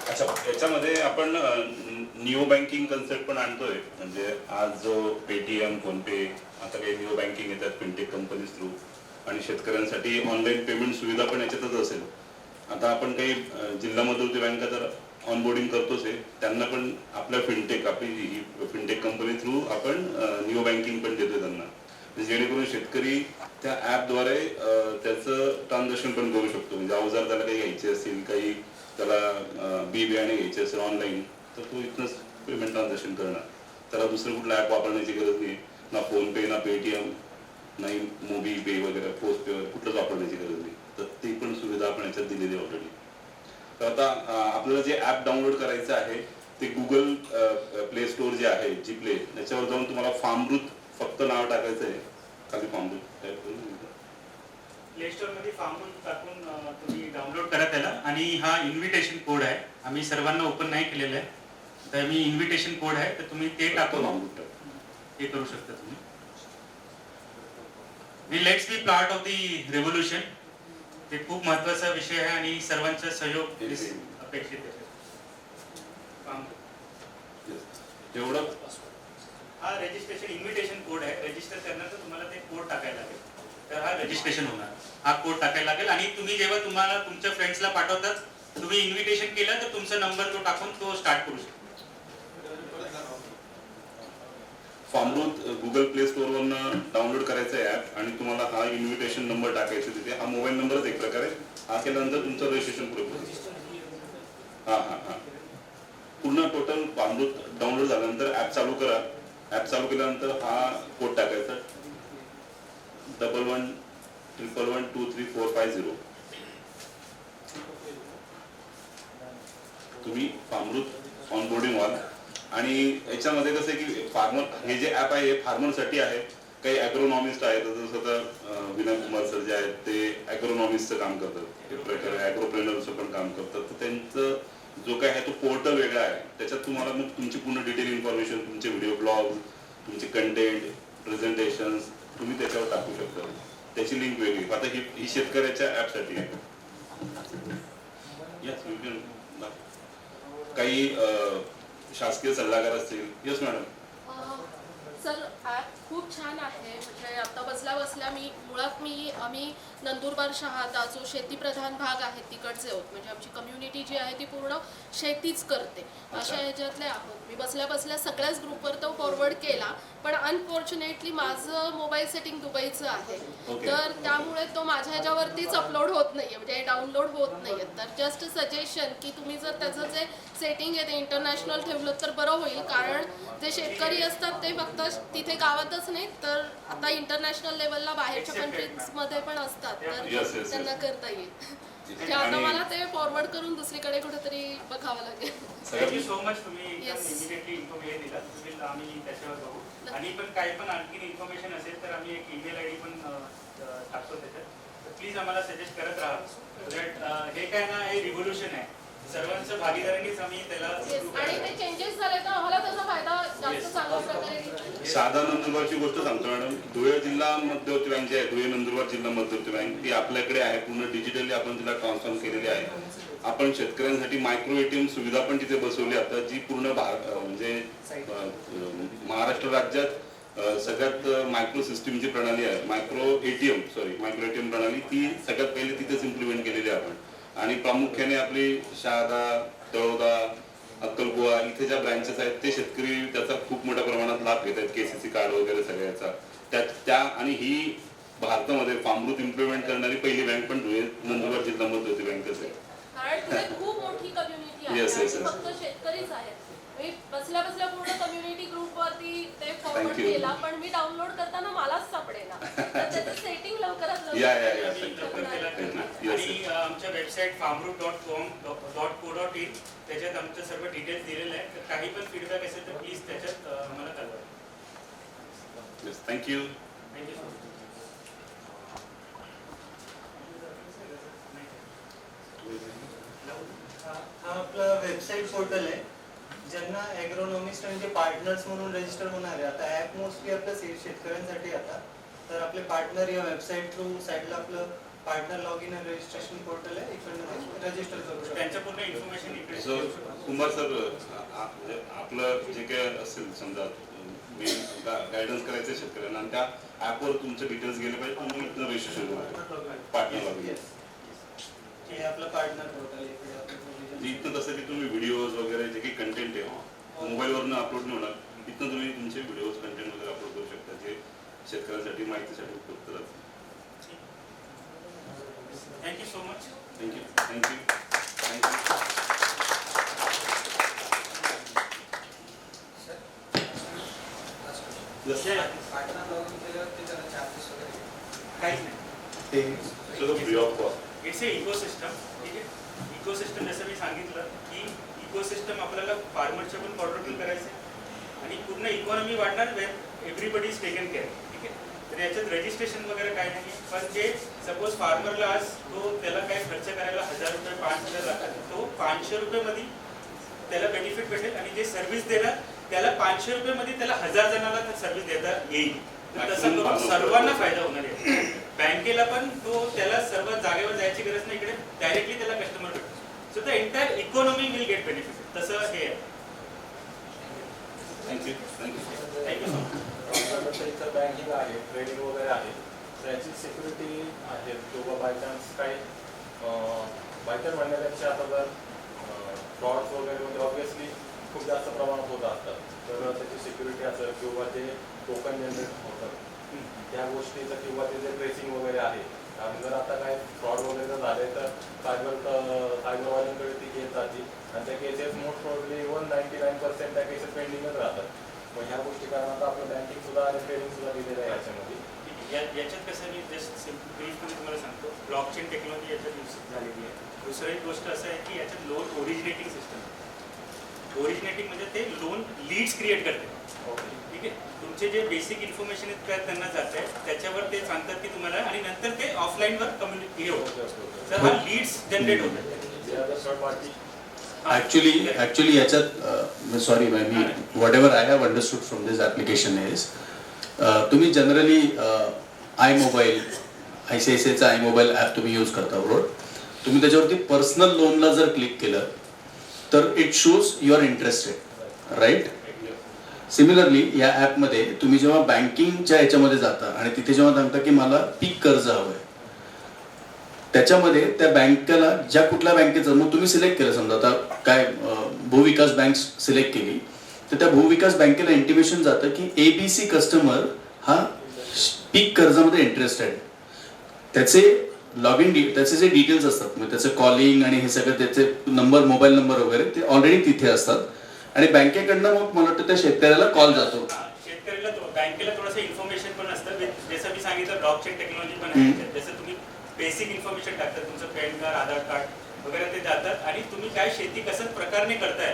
अच्छा, याच्यामध्ये आपण निओ बँकिंग कन्सेप्ट पण आणतोय. म्हणजे आज जो पेटीएम, फोनपे, आता काही निओ बँकिंग येतात फिनटेक कंपनीज थ्रू, आणि शेतकऱ्यांसाठी ऑनलाईन पेमेंट सुविधा पण याच्यातच असेल. आता आपण काही जिल्हा मध्यवर्ती बँका तर ऑनबोर्डिंग करतोच आहे, त्यांना पण आपल्या फिनटेक, आपली ही फिनटेक कंपनी थ्रू आपण निओ बँकिंग पण देतोय त्यांना, जेणेकरून शेतकरी त्या ॲपद्वारे त्याचं ट्रान्झॅक्शन पण करू शकतो. म्हणजे अवजार त्याला काही घ्यायचे असतील, काही त्याला बी बियाणे घ्यायचे असेल ऑनलाईन, तर तो इथनंच पेमेंट ट्रान्झॅक्शन करणार. त्याला दुसरं कुठलं ॲप वापरण्याची गरज नाही, ना फोनपे, ना पेटीएम, नाही मोबी पे वगैरे, पोस्ट पे वगैरे कुठलंच वापरण्याची गरज नाही. तर ती पण सुविधा आपण याच्यात दिलेली आहे ऑलरेडी. तर आता आपल्याला जे ॲप डाउनलोड करायचं आहे ते गुगल प्ले स्टोअर जे आहे, जी प्ले, त्याच्यावर जाऊन तुम्हाला फार्मरूट फक्त नाव टाकायचं आहे, खाली फार्मरूट टाईप करून प्ले स्टोअर मध्ये फार्मरूट टाकून तुम्ही डाउनलोड करा त्याला. आणि हा इन्व्हिटेशन कोड आहे, आम्ही सर्वांना ओपन नाही केलेलं आहे, तर मी इन्व्हिटेशन कोड आहे, तर तुम्ही ते टाकून हे करू शकता तुम्ही. Let's be part of the revolution. ते खूप महत्त्वाचा विषय आहे आणि सर्वांचा सहयोग अपेक्षित आहे. एवढं हा रजिस्ट्रेशन इन्व्हिटेशन कोड आहे, रजिस्टर करणार तर तुम्हाला ते कोड टाकायला लागेल, तर हा रजिस्ट्रेशन होणार. हा कोड टाकायला लागेल आणि तुम्ही जेव्हा तुम्हाला तुमच्या फ्रेंड्सला पाठवतात, तुम्ही इन्व्हिटेशन केलं तर तुमचा नंबर तो टाकून तो स्टार्ट करू शकतो. फार्मरूट गुगल प्ले स्टोअरवरनं डाउनलोड करायचं आहे ॲप, आणि तुम्हाला हा इन्व्हिटेशन नंबर टाकायचा तिथे. हा मोबाईल नंबरच एक प्रकारे. हा केल्यानंतर तुमचं रजिस्ट्रेशन पुढे हां हां हां पूर्ण टोटल फार्मरूट डाउनलोड झाल्यानंतर ॲप चालू करा. ॲप चालू केल्यानंतर हा कोड टाकायचा, 11112345 तुम्ही फार्मरूट ऑनबोर्डिंग व्हाल. आणि याच्यामध्ये कसं आहे की फार्मर, हे जे ॲप आहे हे फार्मरसाठी आहे. काही ॲग्रोनॉमिस्ट आहेत, जसं आता विनय कुमार सर जे आहेत ते ॲग्रोनॉमिस्टचं काम करतात, एक प्रकारे ॲग्रोप्रेनरचं पण काम करतात. तर त्यांचं जो काय आहे तो पोर्टल वेगळा आहे, त्याच्यात तुम्हाला मग तुमची पूर्ण डिटेल इन्फॉर्मेशन, तुमचे व्हिडिओ ब्लॉग, तुमचे कंटेंट, प्रेझेंटेशन्स तुम्ही त्याच्यावर टाकू शकता. त्याची लिंक वेगळी. आता ही शेतकऱ्याच्या ॲपसाठी आहे. काही शासकीय सल्लागार असतील. Yes madam. सर, ॲप खूप छान आहे. म्हणजे आता बसल्या बसल्या आम्ही नंदुरबार शहादा जो शेतीप्रधान भाग आहे तिकडचे आहोत. म्हणजे आमची कम्युनिटी जी आहे ती पूर्ण शेतीच करते, अशा ह्याच्यातले आहोत. मी बसल्या बसल्या सगळ्याच ग्रुपवर तो फॉरवर्ड केला, पण अनफॉर्च्युनेटली माझं मोबाईल सेटिंग दुबईचं आहे, तर त्यामुळे तो माझ्या ह्याच्यावरतीच अपलोड होत नाहीये, म्हणजे डाउनलोड होत नाहीये. तर जस्ट सजेशन की तुम्ही जर त्याचं जे सेटिंग आहे ते इंटरनॅशनल ठेवलं तर बरं होईल, कारण जे शेतकरी असतात ते फक्त तिथे गावातच नाही तर आता इंटरनॅशनल लेवलला बाहेरच्या कंट्रीजमध्ये पण असतात, तर त्यांना करता येईल. म्हणजे आता मला ते फॉरवर्ड करून दुसरीकडे कुठेतरी बघावं लागेल. Thank you so much. तुम्ही इमिडिएटली इन्फॉर्मेशन दिला. तुम्ही आम्ही त्याच्यावर बघू. आणि पण काही पण आणखी इन्फॉर्मेशन असेल तर आम्ही एक ईमेल आयडी पण टाकतो त्याच्यात, तर प्लीज आम्हाला सजेस्ट करत राहा. हे काय ना, हे रिव्होल्युशन आहे, सर्वांचं भागीदारीनेच आम्ही त्याला. आणि ते चेंजेस झाले तर आम्हाला त्याचा फायदा जास्त चांगल्या प्रकारे. साधा नंदुरबारची गोष्ट सांगतो मॅडम. धुळे जिल्हा मध्यवर्ती बँक जी आहे, धुळे नंदुरबार जिल्हा मध्यवर्ती बँक, ती आपल्याकडे आहे. पूर्ण डिजिटली आपण तिला ट्रान्सफॉर्म केलेली आहे. आपण शेतकऱ्यांसाठी मायक्रो एटीएम सुविधा पण तिथे बसवली आता, जी पूर्ण म्हणजे महाराष्ट्र राज्यात सगळ्यात मायक्रो सिस्टीमची प्रणाली आहे. मायक्रो एटीएम प्रणाली ती सगळ्यात पहिले तिथेच इम्प्लिमेंट केलेली आहे आपण. आणि प्रामुख्याने आपली शहादा, तळोदा, अक्कलकुवा इथे ज्या ब्रँचेस आहेत ते शेतकरी त्याचा खूप मोठ्या प्रमाणात लाभ घेत आहेत, केसीसी कार्ड वगैरे सगळ्याचा. त्या आणि ही भारतामध्ये फार्मरूट इम्प्लिमेंट करणारी पहिली बँक पण धुळे नंदुरबार जिल्हा मध्यवर्ती बँकच आहे. कारण खूप मोठी कम्युनिटी आहे, फक्त शेतकरीच आहेत. मी बसल्या बसल्या पूर्ण कम्युनिटी ग्रुपवरती ते फॉरवर्ड केला, पण मी डाउनलोड करताना मलाच सापडेना. तर त्याचं सेटिंग लवकरात लवकर. आणि आमच्या वेबसाईट farmroot.com.co.in त्याच्यात आमचं सर्व डिटेल्स दिलेलं आहे. तर काही पण फीडबॅक असेल तर प्लीज त्याच्यात आम्हाला कळवा. थँक्यू. Thank you so much. हा आपला वेबसाईट पोर्टल आहे. ज्यांना ॲग्रोनॉमिस्ट आणि जे पार्टनर्स म्हणून रजिस्टर होणार आहे, आता ॲप मोस्टली आपल्या शेतकऱ्यांसाठी आता, तर आपले पार्टनर या वेबसाईट थ्रू साईडला आपलं partner log in registration portal आहे, इकडनं रजिस्टर करू शकतो. त्यांच्या पूर्ण इन्फॉर्मेशन इकडे सो देऊ शकतो. कुमार सर, आपलं जे काय असेल समजा गायडन्स करायचं शेतकऱ्यांना आणि त्या ऍपवर तुमचे डिटेल्स गेले पाहिजे, तुम्ही इथनं रजिस्ट्रेशन करा पार्टनर लॉग इन. Yes. हे आपलं पार्टनर पोर्टल आहे. इकडे आपण इथनं कसं की तुम्ही व्हिडिओज वगैरे जे काही कंटेंट आहे मोबाईलवरनं अपलोड नाही होणार, इथनं तुम्ही तुमचे व्हिडिओज कंटेंट वगैरे अपलोड करू शकता जे शेतकऱ्यांसाठी माहितीसाठी उपयुक्त राहतं. Thank you so much. Thank you thank you thank you. Partner log in केल्यावरती त्याला चार्जेस वगैरे काहीच नाही. सगळं free of cost. It's a ecosystem. ठीक आहे, इकोसिस्टम जसं मी सांगितलं की इकोसिस्टम आपल्याला फार्मरच्या पण पॉर्टरेबल करायचं आहे आणि पूर्ण इकॉनॉमी वाढणार Wien everybody is taken care. ठीक आहे, तर याच्यात रजिस्ट्रेशन वगैरे काय नाही. पण जे सपोज फार्मरला आज तो त्याला काय खर्च करायला 1000 रुपये 5000 लागतात, तो 500 रुपयेमध्ये त्याला बेनिफिट भेटेल आणि जे सर्व्हिस देणार त्याला 500 रुपयेमध्ये त्याला 1000 जणांना सर्व्हिस देता येईल. तर तसं करून सर्वांना फायदा होणार आहे. बँकेला पण तो त्याला सर्व जागेवर जायची गरज नाही, इकडे डायरेक्टली त्याला कस्टमर भेटतो. So the entire economy will get benefit. तसं हे आहे. Thank you thank you. Thank you so much. इथं बँकिंग आहे, ट्रेडिंग वगैरे आहे, त्याची सिक्युरिटी आहे. किंवा बाय चान्स काही बायचान्स म्हणण्यापेक्षा आता जर फ्रॉड्स वगैरे म्हणजे ऑब्व्हियसली खूप जास्त प्रमाणात होत असतात, तर त्याची सिक्युरिटी असेल किंवा ते टोकन जनरेट होतं त्या गोष्टीचं किंवा ते जे ट्रेसिंग वगैरे आहे. कारण जर आता काय फ्रॉड वगैरे जर झाले तर सायबरवाल्यांकडे ती केस जाते आणि त्या केसेस मोस्ट प्रॉब्ली 99% त्या केसेस पेंडिंगच राहतात. मग ह्या गोष्टी कारण आता आपलं बँकिंग सुद्धा आणि ट्रेडिंग सुद्धा दिलेलं आहे याच्यामध्ये. याच्यात कसं मी जस्ट ब्रीफमध्ये तुम्हाला सांगतो, ब्लॉकचेन टेक्नॉलॉजी याच्यात यूज झालेली आहे. दुसरं एक गोष्ट असं आहे की याच्यात लोन ओरिजिनेटिंग सिस्टम. ओरिजिनेटिंग म्हणजे ते लोन लीड्स क्रिएट करते. ठीक आहे, तुमचे जे बेसिक इन्फॉर्मेशन आहेत त्या त्यांना जात आहे, त्याच्यावर ते सांगतात की तुम्हाला, आणि नंतर ते ऑफलाईनवर कम्युनिटी हे होतं. तर हा लीड्स जनरेट होतात. Actually, sorry, me whatever I have understood from this application is, तुम्ही जनरली iMobile, ICICIचा iMobile ॲप तुम्ही यूज करता बरोबर. तुम्ही त्याच्यावरती पर्सनल लोनला जर क्लिक केलं तर it shows you are interested, right. Similarly या ॲपमध्ये तुम्ही जेव्हा बँकिंगच्या याच्यामध्ये जाता आणि तिथे जेव्हा सांगता की मला पीक कर्ज हवं आहे, त्याच्यामध्ये त्या बँकेला ज्या कुठल्या बँकेचं मग तुम्ही सिलेक्ट केलं, समजा आता काय भूविकास बँक सिलेक्ट केली तर त्या भूविकास बँकेला इंटिमेशन जातं की ABC कस्टमर हा पीक कर्जामध्ये इंटरेस्टेड आहे. त्याचे लॉग इन त्याचे जे डिटेल्स असतात म्हणजे त्याचं कॉलिंग आणि हे सगळं त्याचे नंबर, मोबाईल नंबर वगैरे ते ऑलरेडी तिथे असतात आणि बँकेकडनं मग मला वाटतं त्या शेतकऱ्याला कॉल जातो. शेतकऱ्याला बँकेला थोडंसं इन्फॉर्मेशन पण असतं. जसं मी सांगितलं ब्लॉकचेन टेक्नॉलॉजी पण आहे. जसं तुम्ही बेसिक इन्फॉर्मेशन टाकतात, तुमचं पॅन कार्ड, आधार कार्ड वगैरे ते जातात आणि तुम्ही काय शेती कसं प्रकारे करताय,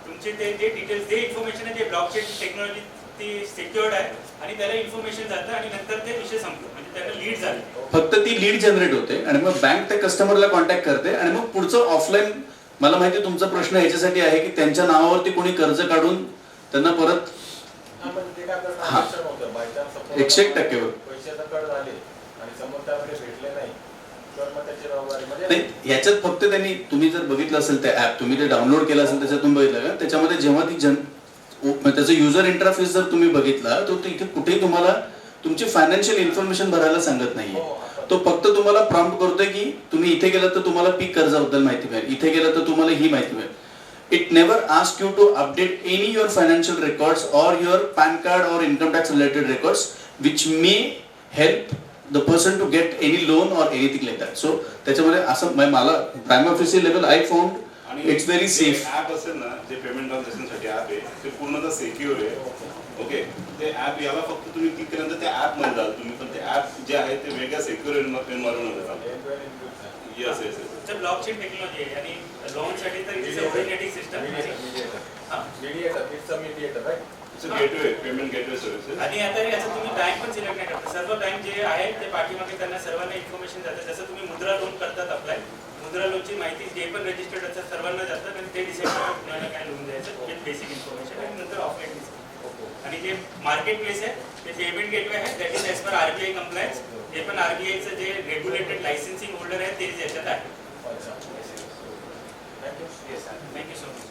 तुमचे ते जे डिटेल्स, जे इन्फॉर्मेशन आहे जे ब्लॉकचेन टेक्नॉलॉजी ती सिक्युअर्ड आहे आणि त्याला इन्फॉर्मेशन जातं आणि नंतर ते विषय संपतो. म्हणजे त्याला लीड झाली, फक्त ती लीड जनरेट होते आणि मग बँक त्या कस्टमरला कॉन्टॅक्ट करते आणि मग पुढचं ऑफलाईन. मला माहिती तुमचा प्रश्न याच्यासाठी आहे की त्यांच्या नावावरती कोणी कर्ज काढून त्यांना परत 100% पैशाचा कट झाले आणि समोर त्यामध्ये भेटले नाही तर मग त्याची जबाबदारी म्हणजे नाही. याच्यात फक्त त्यांनी, तुम्ही जर बघितलं असेल ते ॲप, तुम्ही ते डाउनलोड केलं असेल त्याच्यातून बघितलं का, त्याच्यामध्ये जेव्हा ती त्याचं युजर इंटरफेस जर तुम्ही बघितला तर इथे कुठेही तुम्हाला तुमची फायनान्शियल इन्फॉर्मेशन भरायला सांगत नाहीये. तो फक्त तुम्हाला प्रॉम्प्ट करतोय की तुम्ही इथे गेलात तर तुम्हाला पीक कर्जाबद्दल माहिती मिळेल, इथे गेलात तर तुम्हाला ही माहिती मिळेल. It never asks you to update any your financial records or your PAN card or income tax related records which may help the person to get any loan or anything like that. So त्याच्यामध्ये असं मला prima facie level I found it's very safe. App असेल ना जे payment ट्रान्झॅक्शनसाठी app आहे ते पूर्णतः secure आहे. ओके, ते ऍप याला फक्त तुम्ही क्लिक केल्यानंतर त्या ऍप मध्ये जाल तुम्ही, पण ते ऍप जे आहे ते वेगळ्या सिक्युअर एन्व्हायरमेंटमध्ये जातात. Yes yes yes. तर ब्लॉकचेन टेक्नॉलॉजी आहे आणि लोनसाठी तर it's a originating system. Gateway, payment gateway services. आणि आता याचं तुम्ही बँक पण सिलेक्ट नाही करता. सर्व बँक जे आहे ते पाठीमागे त्यांना सर्वांना इन्फॉर्मेशन जातं. जसं तुम्ही मुद्रा लोन करतात अप्लाय, मुद्रा लोनची माहिती जे पण रजिस्टर्ड असतात सर्वांना जातात आणि ते डिसाईड करतात कुणाला काय लोन द्यायचं विथ बेसिक इन्फॉर्मेशन आणि नंतर ऑफलाईन डिस्कस. आणि जे मार्केट प्लेस आहे ते पेमेंट गेटवे आहे that is as per RBI compliance. हे पण RBIचं जे रेग्युलेटेड लायसन्सिंग होल्डर आहे तेच याच्यात आहे. अच्छा. थँक्यू. Thank you so much.